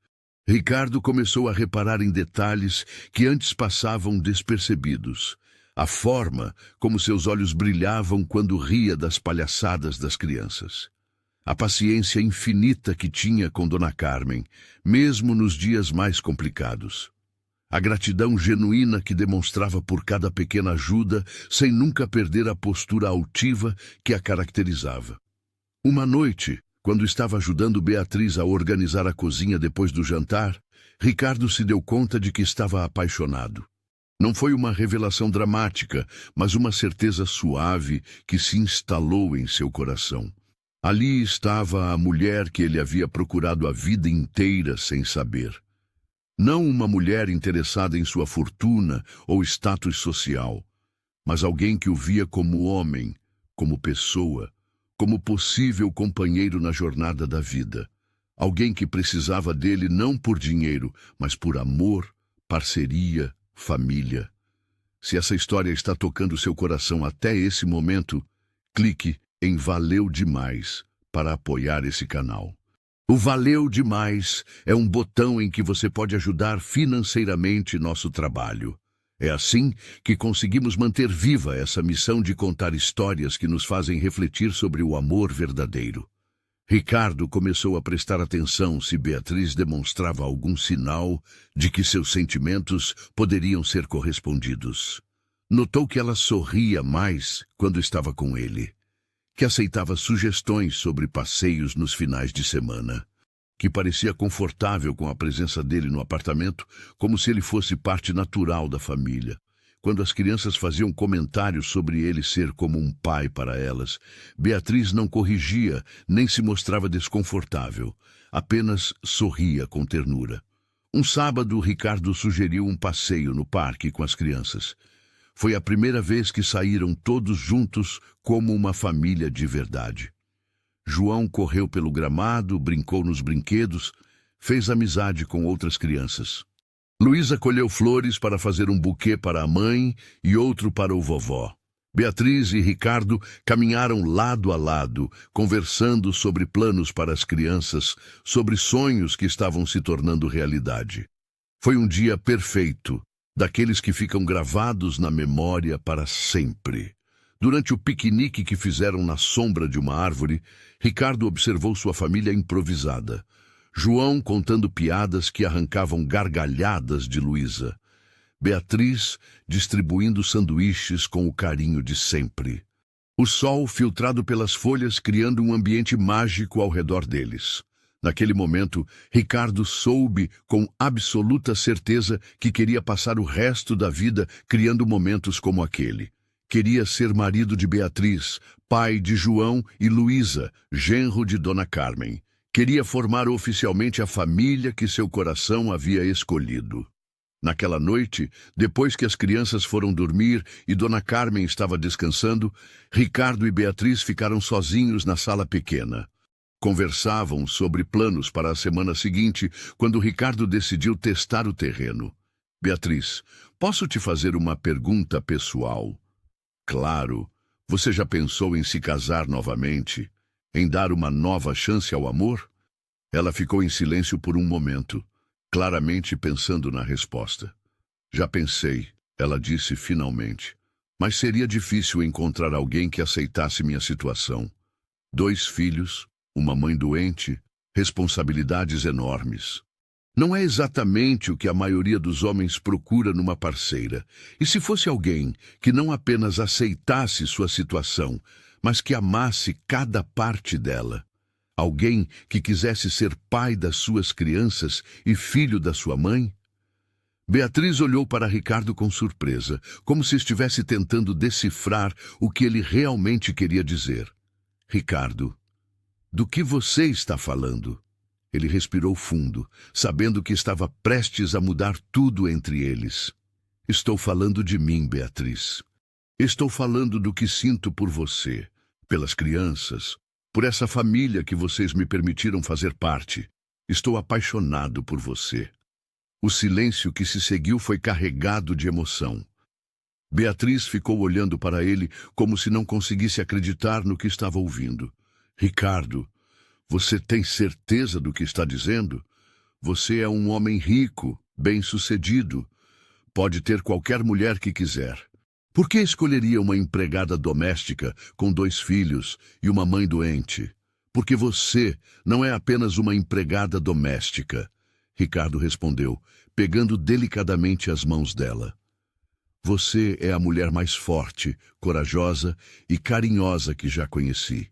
Ricardo começou a reparar em detalhes que antes passavam despercebidos. A forma como seus olhos brilhavam quando ria das palhaçadas das crianças. A paciência infinita que tinha com Dona Carmen, mesmo nos dias mais complicados. A gratidão genuína que demonstrava por cada pequena ajuda, sem nunca perder a postura altiva que a caracterizava. Uma noite, quando estava ajudando Beatriz a organizar a cozinha depois do jantar, Ricardo se deu conta de que estava apaixonado. Não foi uma revelação dramática, mas uma certeza suave que se instalou em seu coração. Ali estava a mulher que ele havia procurado a vida inteira sem saber. Não uma mulher interessada em sua fortuna ou status social, mas alguém que o via como homem, como pessoa, como possível companheiro na jornada da vida. Alguém que precisava dele não por dinheiro, mas por amor, parceria, família. Se essa história está tocando seu coração até esse momento, clique em Valeu Demais para apoiar esse canal. O Valeu Demais é um botão em que você pode ajudar financeiramente nosso trabalho. É assim que conseguimos manter viva essa missão de contar histórias que nos fazem refletir sobre o amor verdadeiro. Ricardo começou a prestar atenção se Beatriz demonstrava algum sinal de que seus sentimentos poderiam ser correspondidos. Notou que ela sorria mais quando estava com ele, que aceitava sugestões sobre passeios nos finais de semana, que parecia confortável com a presença dele no apartamento, como se ele fosse parte natural da família. Quando as crianças faziam comentários sobre ele ser como um pai para elas, Beatriz não corrigia nem se mostrava desconfortável, apenas sorria com ternura. Um sábado, Ricardo sugeriu um passeio no parque com as crianças. Foi a primeira vez que saíram todos juntos como uma família de verdade. João correu pelo gramado, brincou nos brinquedos, fez amizade com outras crianças. Luísa colheu flores para fazer um buquê para a mãe e outro para o vovó. Beatriz e Ricardo caminharam lado a lado, conversando sobre planos para as crianças, sobre sonhos que estavam se tornando realidade. Foi um dia perfeito, daqueles que ficam gravados na memória para sempre. Durante o piquenique que fizeram na sombra de uma árvore, Ricardo observou sua família improvisada. João contando piadas que arrancavam gargalhadas de Luísa. Beatriz distribuindo sanduíches com o carinho de sempre. O sol filtrado pelas folhas criando um ambiente mágico ao redor deles. Naquele momento, Ricardo soube com absoluta certeza que queria passar o resto da vida criando momentos como aquele. Queria ser marido de Beatriz, pai de João e Luísa, genro de Dona Carmen. Queria formar oficialmente a família que seu coração havia escolhido. Naquela noite, depois que as crianças foram dormir e Dona Carmen estava descansando, Ricardo e Beatriz ficaram sozinhos na sala pequena. Conversavam sobre planos para a semana seguinte, quando Ricardo decidiu testar o terreno. Beatriz, posso te fazer uma pergunta pessoal? Claro. Você já pensou em se casar novamente? Em dar uma nova chance ao amor? Ela ficou em silêncio por um momento, claramente pensando na resposta. Já pensei, ela disse finalmente. Mas seria difícil encontrar alguém que aceitasse minha situação. 2 filhos, uma mãe doente, responsabilidades enormes. Não é exatamente o que a maioria dos homens procura numa parceira. E se fosse alguém que não apenas aceitasse sua situação, mas que amasse cada parte dela? Alguém que quisesse ser pai das suas crianças e filho da sua mãe? Beatriz olhou para Ricardo com surpresa, como se estivesse tentando decifrar o que ele realmente queria dizer. Ricardo, do que você está falando? Ele respirou fundo, sabendo que estava prestes a mudar tudo entre eles. Estou falando de mim, Beatriz. Estou falando do que sinto por você, pelas crianças, por essa família que vocês me permitiram fazer parte. Estou apaixonado por você. O silêncio que se seguiu foi carregado de emoção. Beatriz ficou olhando para ele como se não conseguisse acreditar no que estava ouvindo. Ricardo, você tem certeza do que está dizendo? Você é um homem rico, bem-sucedido. Pode ter qualquer mulher que quiser. Por que escolheria uma empregada doméstica com 2 filhos e uma mãe doente? Porque você não é apenas uma empregada doméstica. Ricardo respondeu, pegando delicadamente as mãos dela. Você é a mulher mais forte, corajosa e carinhosa que já conheci.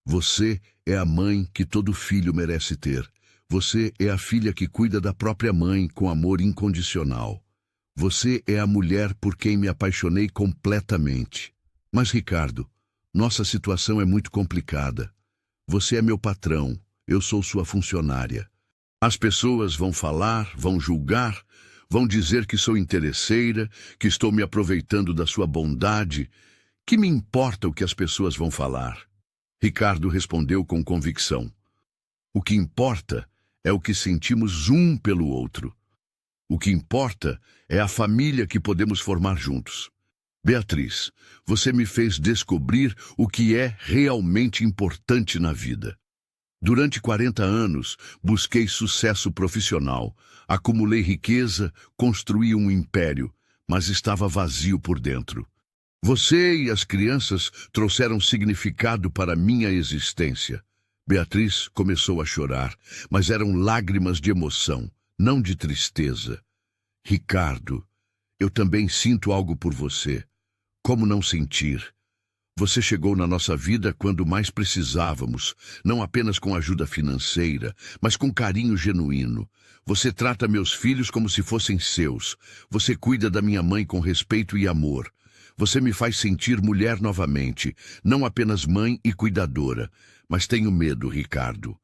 Você é a mãe que todo filho merece ter. Você é a filha que cuida da própria mãe com amor incondicional. Você é a mulher por quem me apaixonei completamente. Mas, Ricardo, nossa situação é muito complicada. Você é meu patrão, eu sou sua funcionária. As pessoas vão falar, vão julgar, vão dizer que sou interesseira, que estou me aproveitando da sua bondade. Que me importa o que as pessoas vão falar? Ricardo respondeu com convicção. O que importa é o que sentimos um pelo outro. O que importa é a família que podemos formar juntos. Beatriz, você me fez descobrir o que é realmente importante na vida. Durante 40 anos, busquei sucesso profissional, acumulei riqueza, construí um império, mas estava vazio por dentro. Você e as crianças trouxeram significado para minha existência. Beatriz começou a chorar, mas eram lágrimas de emoção, não de tristeza. Ricardo, eu também sinto algo por você. Como não sentir? Você chegou na nossa vida quando mais precisávamos, não apenas com ajuda financeira, mas com carinho genuíno. Você trata meus filhos como se fossem seus. Você cuida da minha mãe com respeito e amor. Você me faz sentir mulher novamente, não apenas mãe e cuidadora. Mas tenho medo, Ricardo.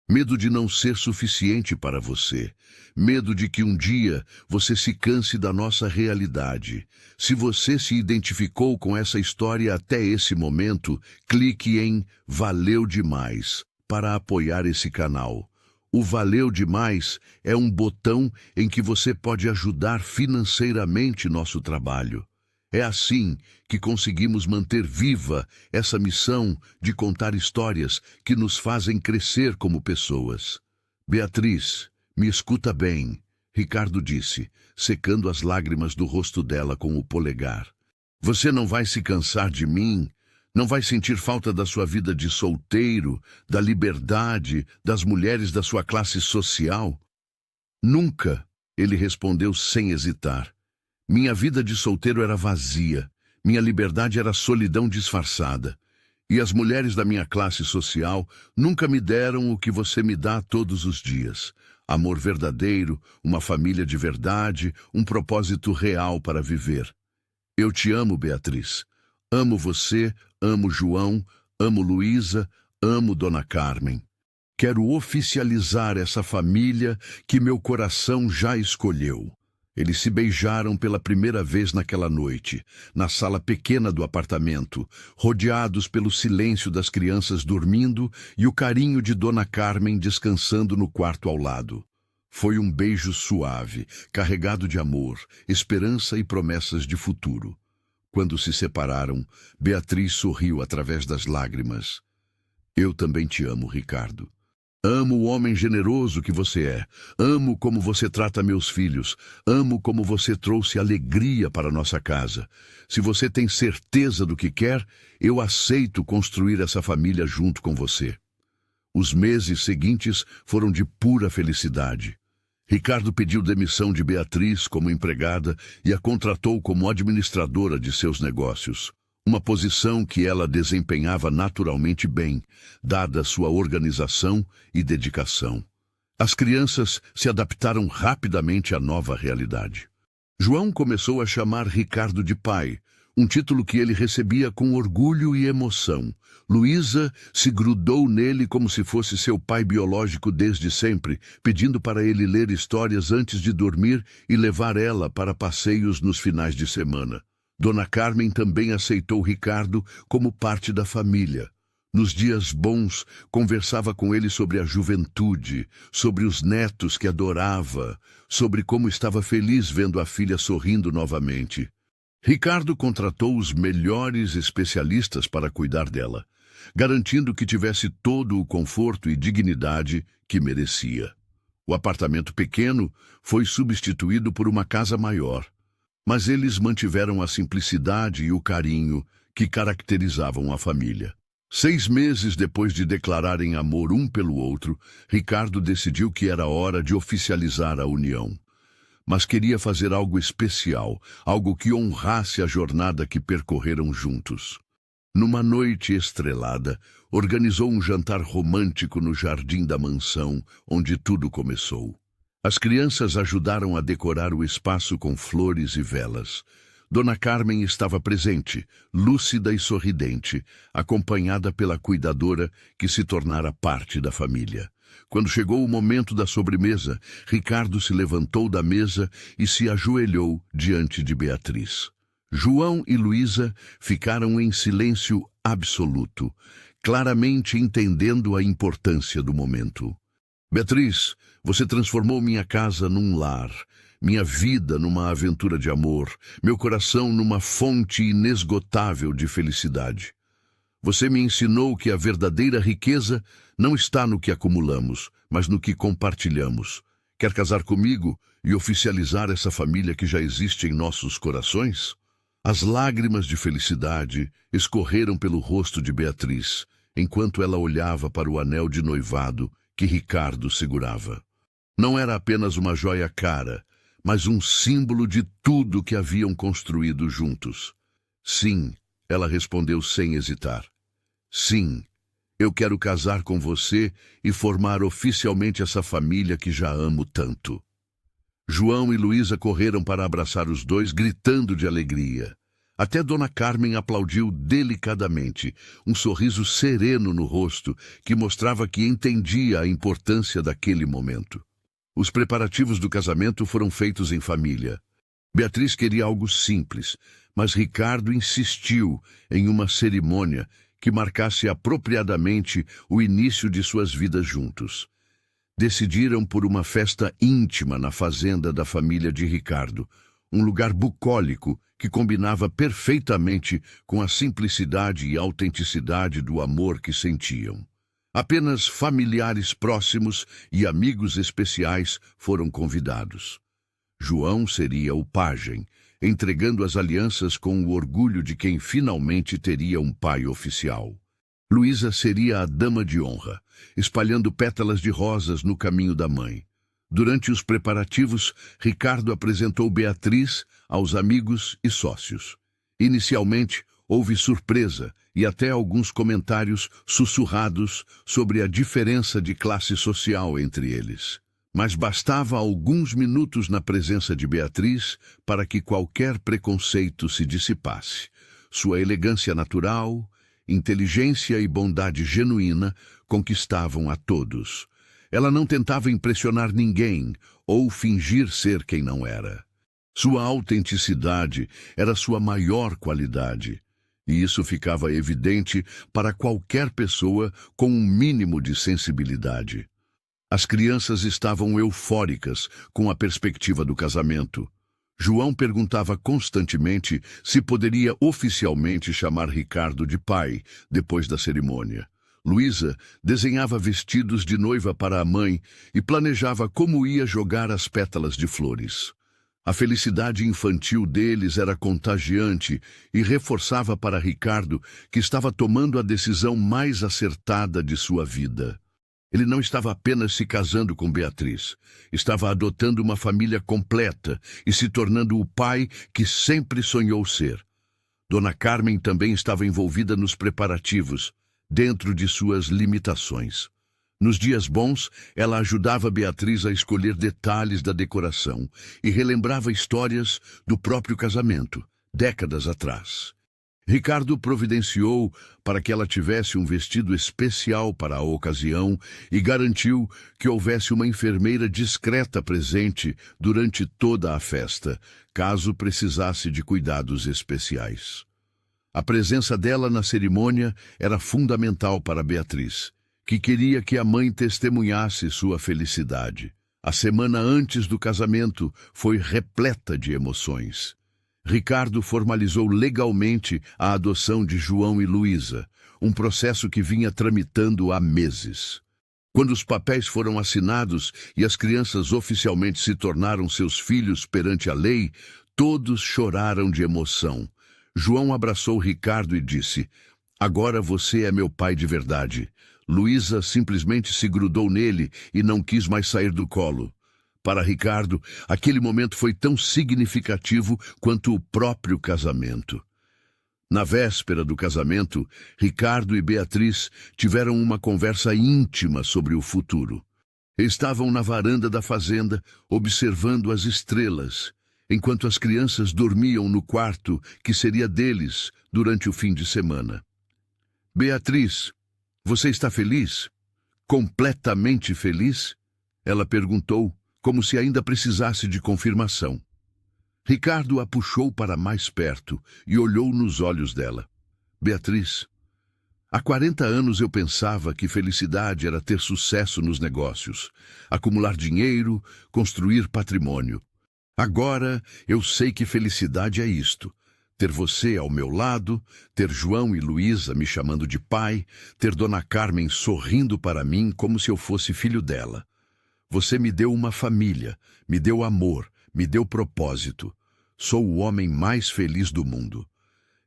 Medo de não ser suficiente para você. Medo de que um dia você se canse da nossa realidade. Se você se identificou com essa história até esse momento, clique em Valeu Demais para apoiar esse canal. O Valeu Demais é um botão em que você pode ajudar financeiramente nosso trabalho. É assim que conseguimos manter viva essa missão de contar histórias que nos fazem crescer como pessoas. Beatriz, me escuta bem, Ricardo disse, secando as lágrimas do rosto dela com o polegar. Você não vai se cansar de mim, não vai sentir falta da sua vida de solteiro, da liberdade, das mulheres da sua classe social? Nunca, ele respondeu sem hesitar. Minha vida de solteiro era vazia. Minha liberdade era solidão disfarçada. E as mulheres da minha classe social nunca me deram o que você me dá todos os dias. Amor verdadeiro, uma família de verdade, um propósito real para viver. Eu te amo, Beatriz. Amo você, amo João, amo Luísa, amo Dona Carmen. Quero oficializar essa família que meu coração já escolheu. Eles se beijaram pela primeira vez naquela noite, na sala pequena do apartamento, rodeados pelo silêncio das crianças dormindo e o carinho de Dona Carmen descansando no quarto ao lado. Foi um beijo suave, carregado de amor, esperança e promessas de futuro. Quando se separaram, Beatriz sorriu através das lágrimas. Eu também te amo, Ricardo. Amo o homem generoso que você é. Amo como você trata meus filhos. Amo como você trouxe alegria para nossa casa. Se você tem certeza do que quer, eu aceito construir essa família junto com você. Os meses seguintes foram de pura felicidade. Ricardo pediu demissão de Beatriz como empregada e a contratou como administradora de seus negócios. Uma posição que ela desempenhava naturalmente bem, dada sua organização e dedicação. As crianças se adaptaram rapidamente à nova realidade. João começou a chamar Ricardo de pai, um título que ele recebia com orgulho e emoção. Luísa se grudou nele como se fosse seu pai biológico desde sempre, pedindo para ele ler histórias antes de dormir e levar ela para passeios nos finais de semana. Dona Carmen também aceitou Ricardo como parte da família. Nos dias bons, conversava com ele sobre a juventude, sobre os netos que adorava, sobre como estava feliz vendo a filha sorrindo novamente. Ricardo contratou os melhores especialistas para cuidar dela, garantindo que tivesse todo o conforto e dignidade que merecia. O apartamento pequeno foi substituído por uma casa maior. Mas eles mantiveram a simplicidade e o carinho que caracterizavam a família. 6 meses depois de declararem amor um pelo outro, Ricardo decidiu que era hora de oficializar a união. Mas queria fazer algo especial, algo que honrasse a jornada que percorreram juntos. Numa noite estrelada, organizou um jantar romântico no jardim da mansão, onde tudo começou. As crianças ajudaram a decorar o espaço com flores e velas. Dona Carmen estava presente, lúcida e sorridente, acompanhada pela cuidadora que se tornara parte da família. Quando chegou o momento da sobremesa, Ricardo se levantou da mesa e se ajoelhou diante de Beatriz. João e Luísa ficaram em silêncio absoluto, claramente entendendo a importância do momento. Beatriz, você transformou minha casa num lar, minha vida numa aventura de amor, meu coração numa fonte inesgotável de felicidade. Você me ensinou que a verdadeira riqueza não está no que acumulamos, mas no que compartilhamos. Quer casar comigo e oficializar essa família que já existe em nossos corações? As lágrimas de felicidade escorreram pelo rosto de Beatriz, enquanto ela olhava para o anel de noivado que Ricardo segurava. Não era apenas uma joia cara, mas um símbolo de tudo que haviam construído juntos. Sim, ela respondeu sem hesitar. Sim, eu quero casar com você e formar oficialmente essa família que já amo tanto. João e Luísa correram para abraçar os dois, gritando de alegria. Até Dona Carmen aplaudiu delicadamente, um sorriso sereno no rosto que mostrava que entendia a importância daquele momento. Os preparativos do casamento foram feitos em família. Beatriz queria algo simples, mas Ricardo insistiu em uma cerimônia que marcasse apropriadamente o início de suas vidas juntos. Decidiram por uma festa íntima na fazenda da família de Ricardo, um lugar bucólico que combinava perfeitamente com a simplicidade e autenticidade do amor que sentiam. Apenas familiares próximos e amigos especiais foram convidados. João seria o pajem, entregando as alianças com o orgulho de quem finalmente teria um pai oficial. Luísa seria a dama de honra, espalhando pétalas de rosas no caminho da mãe. Durante os preparativos, Ricardo apresentou Beatriz aos amigos e sócios. Inicialmente, houve surpresa e até alguns comentários sussurrados sobre a diferença de classe social entre eles. Mas bastava alguns minutos na presença de Beatriz para que qualquer preconceito se dissipasse. Sua elegância natural, inteligência e bondade genuína conquistavam a todos. Ela não tentava impressionar ninguém ou fingir ser quem não era. Sua autenticidade era sua maior qualidade, e isso ficava evidente para qualquer pessoa com um mínimo de sensibilidade. As crianças estavam eufóricas com a perspectiva do casamento. João perguntava constantemente se poderia oficialmente chamar Ricardo de pai depois da cerimônia. Luísa desenhava vestidos de noiva para a mãe e planejava como ia jogar as pétalas de flores. A felicidade infantil deles era contagiante e reforçava para Ricardo que estava tomando a decisão mais acertada de sua vida. Ele não estava apenas se casando com Beatriz, estava adotando uma família completa e se tornando o pai que sempre sonhou ser. Dona Carmen também estava envolvida nos preparativos, dentro de suas limitações. Nos dias bons, ela ajudava Beatriz a escolher detalhes da decoração e relembrava histórias do próprio casamento, décadas atrás. Ricardo providenciou para que ela tivesse um vestido especial para a ocasião e garantiu que houvesse uma enfermeira discreta presente durante toda a festa, caso precisasse de cuidados especiais. A presença dela na cerimônia era fundamental para Beatriz, que queria que a mãe testemunhasse sua felicidade. A semana antes do casamento foi repleta de emoções. Ricardo formalizou legalmente a adoção de João e Luísa, um processo que vinha tramitando há meses. Quando os papéis foram assinados e as crianças oficialmente se tornaram seus filhos perante a lei, todos choraram de emoção. João abraçou Ricardo e disse: "Agora você é meu pai de verdade." Luísa simplesmente se grudou nele e não quis mais sair do colo. Para Ricardo, aquele momento foi tão significativo quanto o próprio casamento. Na véspera do casamento, Ricardo e Beatriz tiveram uma conversa íntima sobre o futuro. Estavam na varanda da fazenda, observando as estrelas, enquanto as crianças dormiam no quarto que seria deles durante o fim de semana. "Beatriz, você está feliz? Completamente feliz?" ela perguntou, como se ainda precisasse de confirmação. Ricardo a puxou para mais perto e olhou nos olhos dela. "Beatriz, há 40 anos eu pensava que felicidade era ter sucesso nos negócios, acumular dinheiro, construir patrimônio. Agora eu sei que felicidade é isto: ter você ao meu lado, ter João e Luísa me chamando de pai, ter Dona Carmen sorrindo para mim como se eu fosse filho dela. Você me deu uma família, me deu amor, me deu propósito. Sou o homem mais feliz do mundo."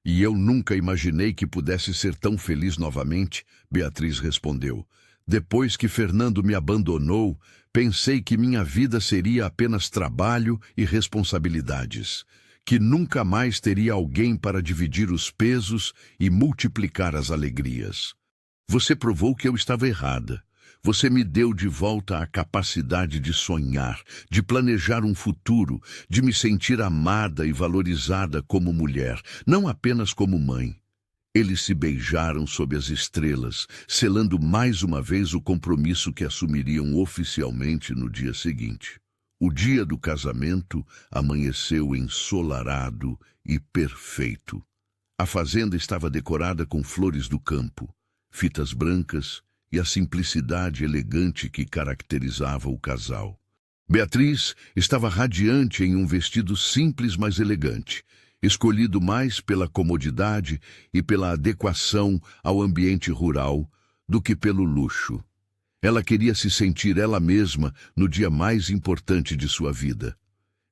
"E eu nunca imaginei que pudesse ser tão feliz novamente", Beatriz respondeu. "Depois que Fernando me abandonou, pensei que minha vida seria apenas trabalho e responsabilidades, que nunca mais teria alguém para dividir os pesos e multiplicar as alegrias. Você provou que eu estava errada. Você me deu de volta a capacidade de sonhar, de planejar um futuro, de me sentir amada e valorizada como mulher, não apenas como mãe." Eles se beijaram sob as estrelas, selando mais uma vez o compromisso que assumiriam oficialmente no dia seguinte. O dia do casamento amanheceu ensolarado e perfeito. A fazenda estava decorada com flores do campo, fitas brancas e a simplicidade elegante que caracterizava o casal. Beatriz estava radiante em um vestido simples, mas elegante, escolhido mais pela comodidade e pela adequação ao ambiente rural do que pelo luxo. Ela queria se sentir ela mesma no dia mais importante de sua vida.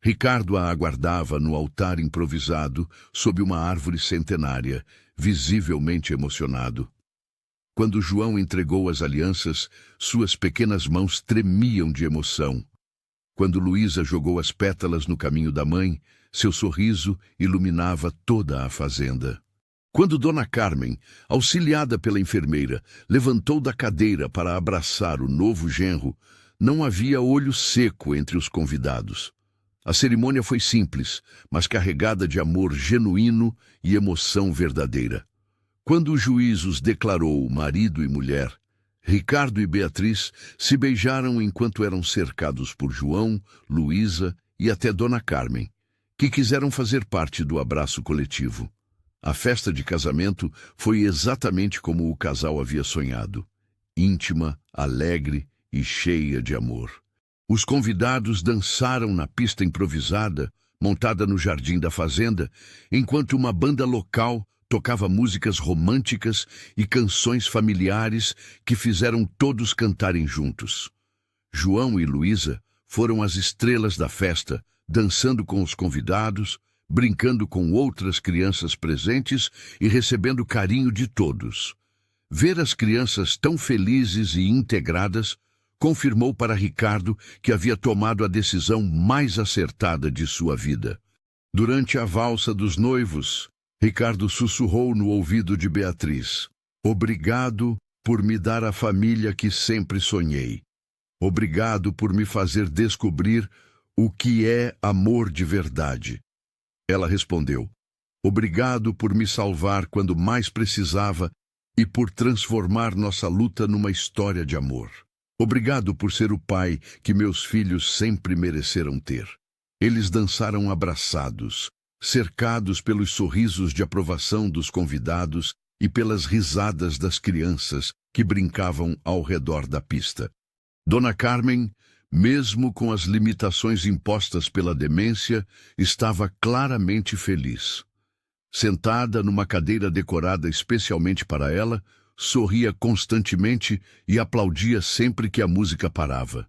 Ricardo a aguardava no altar improvisado, sob uma árvore centenária, visivelmente emocionado. Quando João entregou as alianças, suas pequenas mãos tremiam de emoção. Quando Luísa jogou as pétalas no caminho da mãe, seu sorriso iluminava toda a fazenda. Quando Dona Carmen, auxiliada pela enfermeira, levantou da cadeira para abraçar o novo genro, não havia olho seco entre os convidados. A cerimônia foi simples, mas carregada de amor genuíno e emoção verdadeira. Quando o juiz os declarou marido e mulher, Ricardo e Beatriz se beijaram enquanto eram cercados por João, Luísa e até Dona Carmen, que quiseram fazer parte do abraço coletivo. A festa de casamento foi exatamente como o casal havia sonhado, íntima, alegre e cheia de amor. Os convidados dançaram na pista improvisada, montada no jardim da fazenda, enquanto uma banda local tocava músicas românticas e canções familiares que fizeram todos cantarem juntos. João e Luísa foram as estrelas da festa, dançando com os convidados, brincando com outras crianças presentes e recebendo carinho de todos. Ver as crianças tão felizes e integradas confirmou para Ricardo que havia tomado a decisão mais acertada de sua vida. Durante a valsa dos noivos, Ricardo sussurrou no ouvido de Beatriz: "Obrigado por me dar a família que sempre sonhei. Obrigado por me fazer descobrir o que é amor de verdade." Ela respondeu: "Obrigado por me salvar quando mais precisava e por transformar nossa luta numa história de amor. Obrigado por ser o pai que meus filhos sempre mereceram ter." Eles dançaram abraçados, cercados pelos sorrisos de aprovação dos convidados e pelas risadas das crianças que brincavam ao redor da pista. Dona Carmen, mesmo com as limitações impostas pela demência, estava claramente feliz. Sentada numa cadeira decorada especialmente para ela, sorria constantemente e aplaudia sempre que a música parava.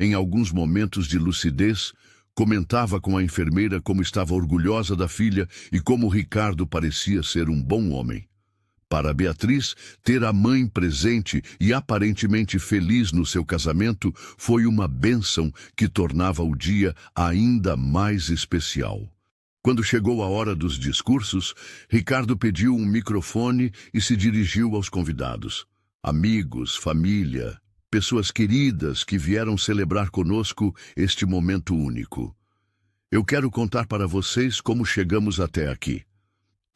Em alguns momentos de lucidez, comentava com a enfermeira como estava orgulhosa da filha e como Ricardo parecia ser um bom homem. Para Beatriz, ter a mãe presente e aparentemente feliz no seu casamento foi uma bênção que tornava o dia ainda mais especial. Quando chegou a hora dos discursos, Ricardo pediu um microfone e se dirigiu aos convidados. Amigos, família, pessoas queridas que vieram celebrar conosco este momento único. Eu quero contar para vocês como chegamos até aqui.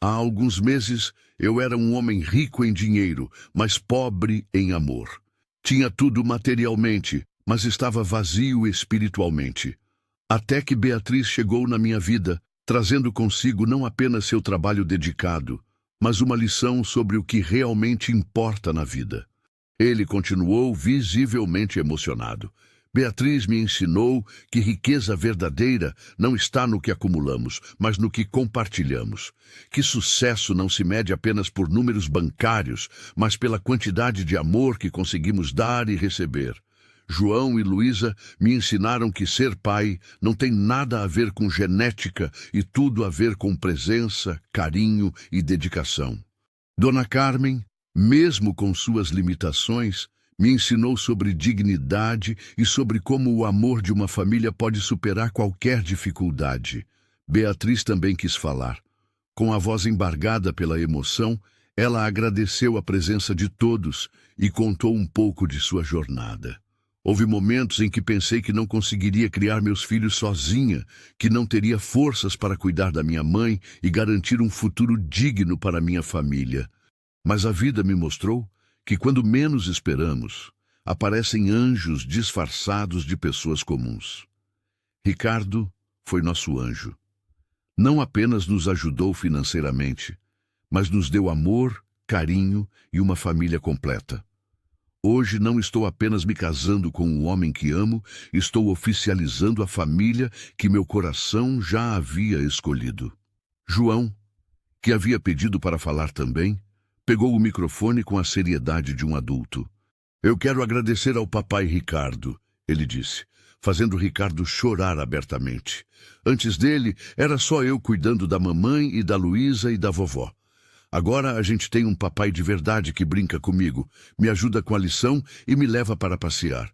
Há alguns meses, eu era um homem rico em dinheiro, mas pobre em amor. Tinha tudo materialmente, mas estava vazio espiritualmente. Até que Beatriz chegou na minha vida, trazendo consigo não apenas seu trabalho dedicado, mas uma lição sobre o que realmente importa na vida. Ele continuou visivelmente emocionado. Beatriz me ensinou que riqueza verdadeira não está no que acumulamos, mas no que compartilhamos. Que sucesso não se mede apenas por números bancários, mas pela quantidade de amor que conseguimos dar e receber. João e Luísa me ensinaram que ser pai não tem nada a ver com genética e tudo a ver com presença, carinho e dedicação. Dona Carmen, mesmo com suas limitações, me ensinou sobre dignidade e sobre como o amor de uma família pode superar qualquer dificuldade. Beatriz também quis falar. Com a voz embargada pela emoção, ela agradeceu a presença de todos e contou um pouco de sua jornada. Houve momentos em que pensei que não conseguiria criar meus filhos sozinha, que não teria forças para cuidar da minha mãe e garantir um futuro digno para minha família. Mas a vida me mostrou que quando menos esperamos, aparecem anjos disfarçados de pessoas comuns. Ricardo foi nosso anjo. Não apenas nos ajudou financeiramente, mas nos deu amor, carinho e uma família completa. Hoje não estou apenas me casando com o homem que amo, estou oficializando a família que meu coração já havia escolhido. João, que havia pedido para falar também, pegou o microfone com a seriedade de um adulto. Eu quero agradecer ao papai Ricardo, ele disse, fazendo Ricardo chorar abertamente. Antes dele, era só eu cuidando da mamãe e da Luísa e da vovó. Agora a gente tem um papai de verdade que brinca comigo, me ajuda com a lição e me leva para passear.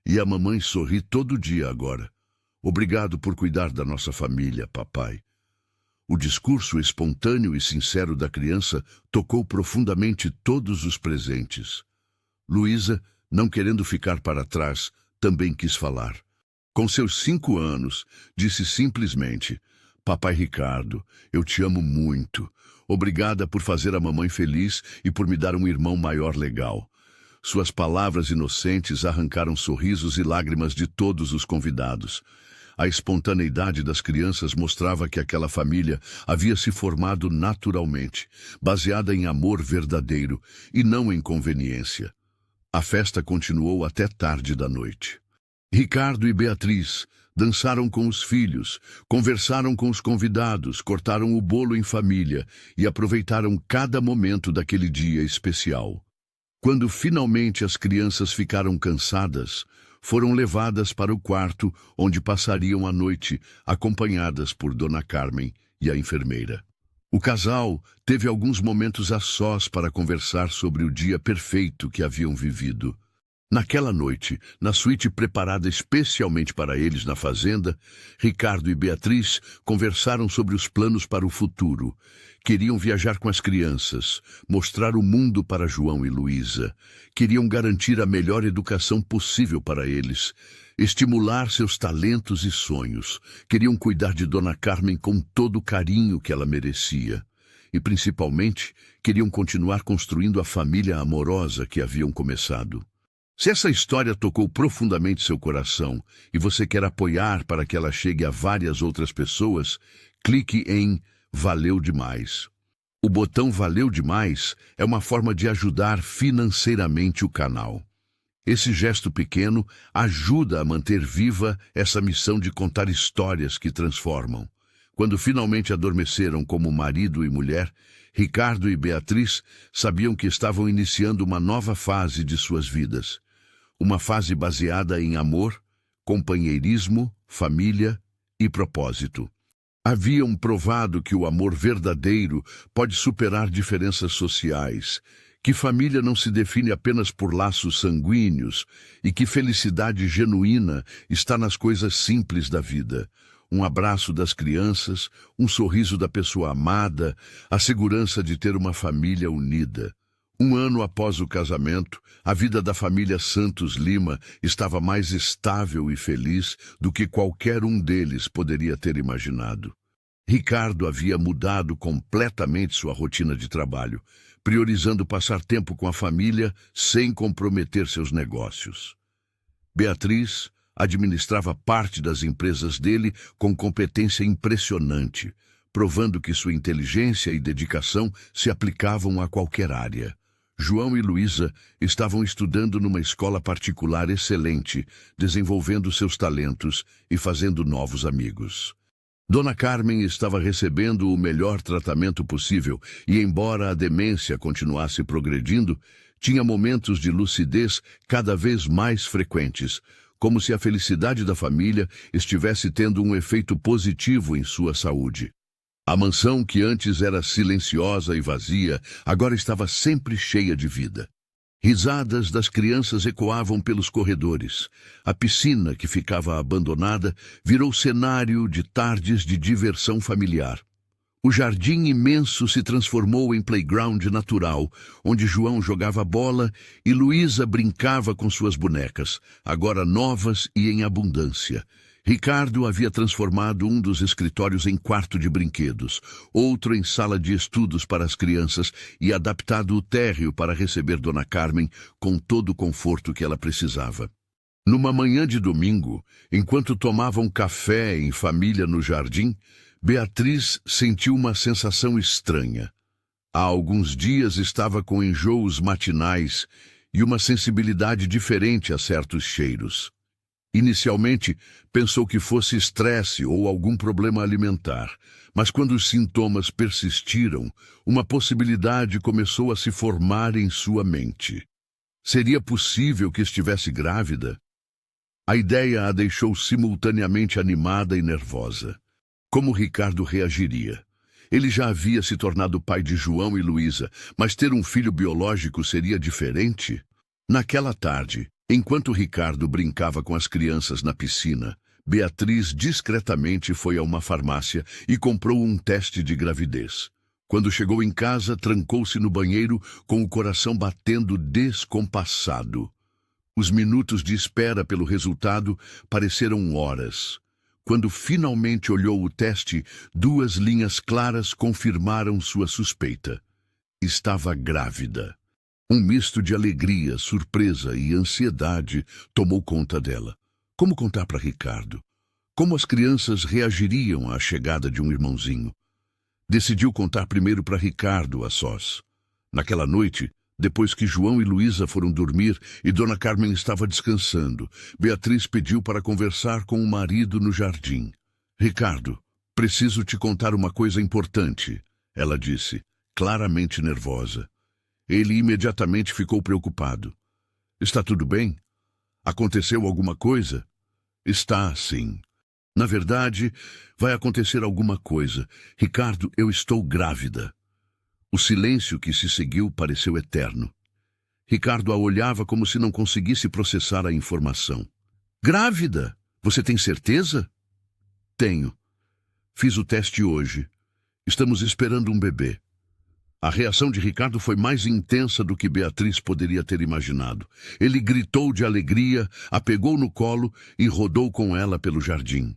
E a mamãe sorri todo dia agora. Obrigado por cuidar da nossa família, papai. O discurso espontâneo e sincero da criança tocou profundamente todos os presentes. Luísa, não querendo ficar para trás, também quis falar. Com seus 5 anos, disse simplesmente: Papai Ricardo, eu te amo muito. Obrigada por fazer a mamãe feliz e por me dar um irmão maior legal. Suas palavras inocentes arrancaram sorrisos e lágrimas de todos os convidados. A espontaneidade das crianças mostrava que aquela família havia se formado naturalmente, baseada em amor verdadeiro e não em conveniência. A festa continuou até tarde da noite. Ricardo e Beatriz dançaram com os filhos, conversaram com os convidados, cortaram o bolo em família e aproveitaram cada momento daquele dia especial. Quando finalmente as crianças ficaram cansadas, foram levadas para o quarto onde passariam a noite, acompanhadas por Dona Carmen e a enfermeira. O casal teve alguns momentos a sós para conversar sobre o dia perfeito que haviam vivido. Naquela noite, na suíte preparada especialmente para eles na fazenda, Ricardo e Beatriz conversaram sobre os planos para o futuro. Queriam viajar com as crianças, mostrar o mundo para João e Luísa. Queriam garantir a melhor educação possível para eles, estimular seus talentos e sonhos. Queriam cuidar de Dona Carmen com todo o carinho que ela merecia. E, principalmente, queriam continuar construindo a família amorosa que haviam começado. Se essa história tocou profundamente seu coração e você quer apoiar para que ela chegue a várias outras pessoas, clique em Valeu Demais. O botão Valeu Demais é uma forma de ajudar financeiramente o canal. Esse gesto pequeno ajuda a manter viva essa missão de contar histórias que transformam. Quando finalmente adormeceram como marido e mulher, Ricardo e Beatriz sabiam que estavam iniciando uma nova fase de suas vidas. Uma fase baseada em amor, companheirismo, família e propósito. Haviam provado que o amor verdadeiro pode superar diferenças sociais, que família não se define apenas por laços sanguíneos e que felicidade genuína está nas coisas simples da vida. Um abraço das crianças, um sorriso da pessoa amada, a segurança de ter uma família unida. 1 ano após o casamento, a vida da família Santos Lima estava mais estável e feliz do que qualquer um deles poderia ter imaginado. Ricardo havia mudado completamente sua rotina de trabalho, priorizando passar tempo com a família sem comprometer seus negócios. Beatriz administrava parte das empresas dele com competência impressionante, provando que sua inteligência e dedicação se aplicavam a qualquer área. João e Luísa estavam estudando numa escola particular excelente, desenvolvendo seus talentos e fazendo novos amigos. Dona Carmen estava recebendo o melhor tratamento possível e, embora a demência continuasse progredindo, tinha momentos de lucidez cada vez mais frequentes, como se a felicidade da família estivesse tendo um efeito positivo em sua saúde. A mansão, que antes era silenciosa e vazia, agora estava sempre cheia de vida. Risadas das crianças ecoavam pelos corredores. A piscina, que ficava abandonada, virou cenário de tardes de diversão familiar. O jardim imenso se transformou em playground natural, onde João jogava bola e Luísa brincava com suas bonecas, agora novas e em abundância. Ricardo havia transformado um dos escritórios em quarto de brinquedos, outro em sala de estudos para as crianças e adaptado o térreo para receber Dona Carmen com todo o conforto que ela precisava. Numa manhã de domingo, enquanto tomavam café em família no jardim, Beatriz sentiu uma sensação estranha. Há alguns dias estava com enjoos matinais e uma sensibilidade diferente a certos cheiros. Inicialmente, pensou que fosse estresse ou algum problema alimentar, mas quando os sintomas persistiram, uma possibilidade começou a se formar em sua mente. Seria possível que estivesse grávida? A ideia a deixou simultaneamente animada e nervosa. Como Ricardo reagiria? Ele já havia se tornado pai de João e Luísa, mas ter um filho biológico seria diferente? Naquela tarde, enquanto Ricardo brincava com as crianças na piscina, Beatriz discretamente foi a uma farmácia e comprou um teste de gravidez. Quando chegou em casa, trancou-se no banheiro com o coração batendo descompassado. Os minutos de espera pelo resultado pareceram horas. Quando finalmente olhou o teste, 2 linhas claras confirmaram sua suspeita. Estava grávida. Um misto de alegria, surpresa e ansiedade tomou conta dela. Como contar para Ricardo? Como as crianças reagiriam à chegada de um irmãozinho? Decidiu contar primeiro para Ricardo, a sós. Naquela noite, depois que João e Luísa foram dormir e Dona Carmen estava descansando, Beatriz pediu para conversar com o marido no jardim. Ricardo, preciso te contar uma coisa importante, ela disse, claramente nervosa. Ele imediatamente ficou preocupado. Está tudo bem? Aconteceu alguma coisa? Está, sim. Na verdade, vai acontecer alguma coisa. Ricardo, eu estou grávida. O silêncio que se seguiu pareceu eterno. Ricardo a olhava como se não conseguisse processar a informação. Grávida? Você tem certeza? Tenho. Fiz o teste hoje. Estamos esperando um bebê. A reação de Ricardo foi mais intensa do que Beatriz poderia ter imaginado. Ele gritou de alegria, a pegou no colo e rodou com ela pelo jardim.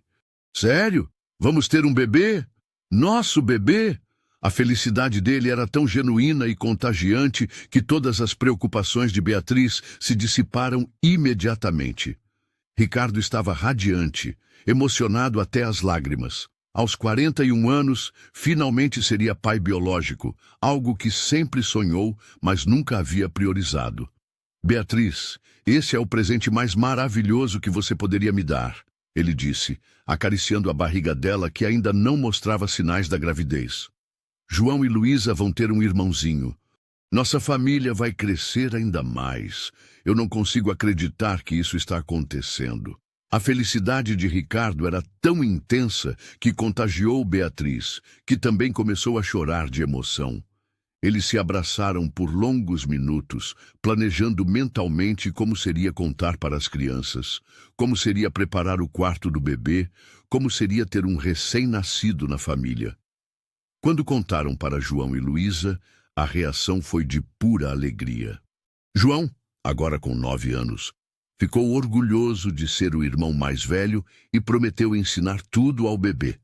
Sério? Vamos ter um bebê? Nosso bebê? A felicidade dele era tão genuína e contagiante que todas as preocupações de Beatriz se dissiparam imediatamente. Ricardo estava radiante, emocionado até as lágrimas. Aos 41 anos, finalmente seria pai biológico, algo que sempre sonhou, mas nunca havia priorizado. Beatriz, esse é o presente mais maravilhoso que você poderia me dar, ele disse, acariciando a barriga dela que ainda não mostrava sinais da gravidez. João e Luísa vão ter um irmãozinho. Nossa família vai crescer ainda mais. Eu não consigo acreditar que isso está acontecendo. A felicidade de Ricardo era tão intensa que contagiou Beatriz, que também começou a chorar de emoção. Eles se abraçaram por longos minutos, planejando mentalmente como seria contar para as crianças, como seria preparar o quarto do bebê, como seria ter um recém-nascido na família. Quando contaram para João e Luísa, a reação foi de pura alegria. João, agora com 9 anos, ficou orgulhoso de ser o irmão mais velho e prometeu ensinar tudo ao bebê.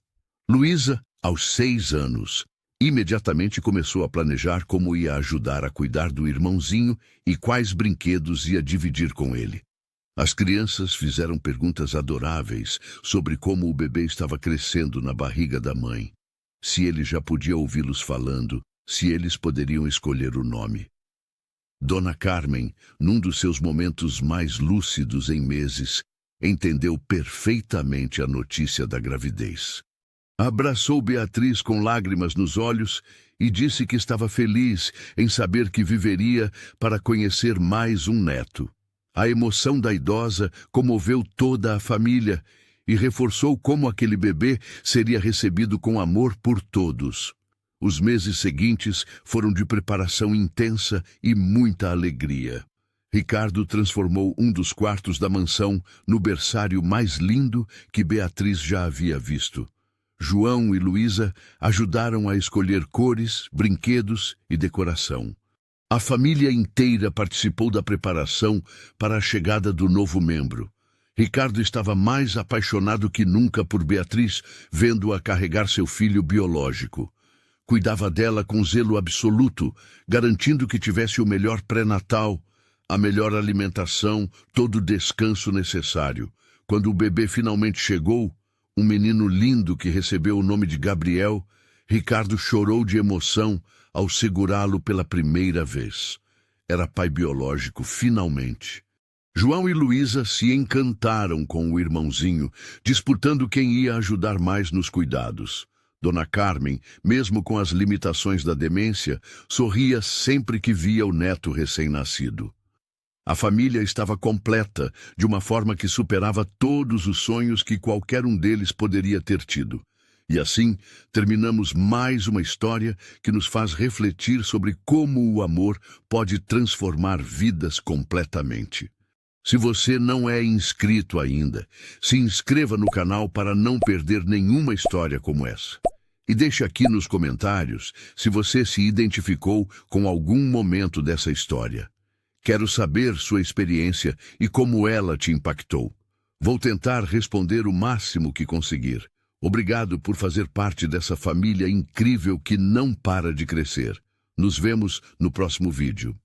Luísa, aos 6 anos, imediatamente começou a planejar como ia ajudar a cuidar do irmãozinho e quais brinquedos ia dividir com ele. As crianças fizeram perguntas adoráveis sobre como o bebê estava crescendo na barriga da mãe, se ele já podia ouvi-los falando, se eles poderiam escolher o nome. Dona Carmen, num dos seus momentos mais lúcidos em meses, entendeu perfeitamente a notícia da gravidez. Abraçou Beatriz com lágrimas nos olhos e disse que estava feliz em saber que viveria para conhecer mais um neto. A emoção da idosa comoveu toda a família e reforçou como aquele bebê seria recebido com amor por todos. Os meses seguintes foram de preparação intensa e muita alegria. Ricardo transformou um dos quartos da mansão no berçário mais lindo que Beatriz já havia visto. João e Luísa ajudaram a escolher cores, brinquedos e decoração. A família inteira participou da preparação para a chegada do novo membro. Ricardo estava mais apaixonado que nunca por Beatriz, vendo-a carregar seu filho biológico. Cuidava dela com zelo absoluto, garantindo que tivesse o melhor pré-natal, a melhor alimentação, todo o descanso necessário. Quando o bebê finalmente chegou, um menino lindo que recebeu o nome de Gabriel, Ricardo chorou de emoção ao segurá-lo pela primeira vez. Era pai biológico, finalmente. João e Luísa se encantaram com o irmãozinho, disputando quem ia ajudar mais nos cuidados. Dona Carmen, mesmo com as limitações da demência, sorria sempre que via o neto recém-nascido. A família estava completa, de uma forma que superava todos os sonhos que qualquer um deles poderia ter tido. E assim, terminamos mais uma história que nos faz refletir sobre como o amor pode transformar vidas completamente. Se você não é inscrito ainda, se inscreva no canal para não perder nenhuma história como essa. E deixe aqui nos comentários se você se identificou com algum momento dessa história. Quero saber sua experiência e como ela te impactou. Vou tentar responder o máximo que conseguir. Obrigado por fazer parte dessa família incrível que não para de crescer. Nos vemos no próximo vídeo.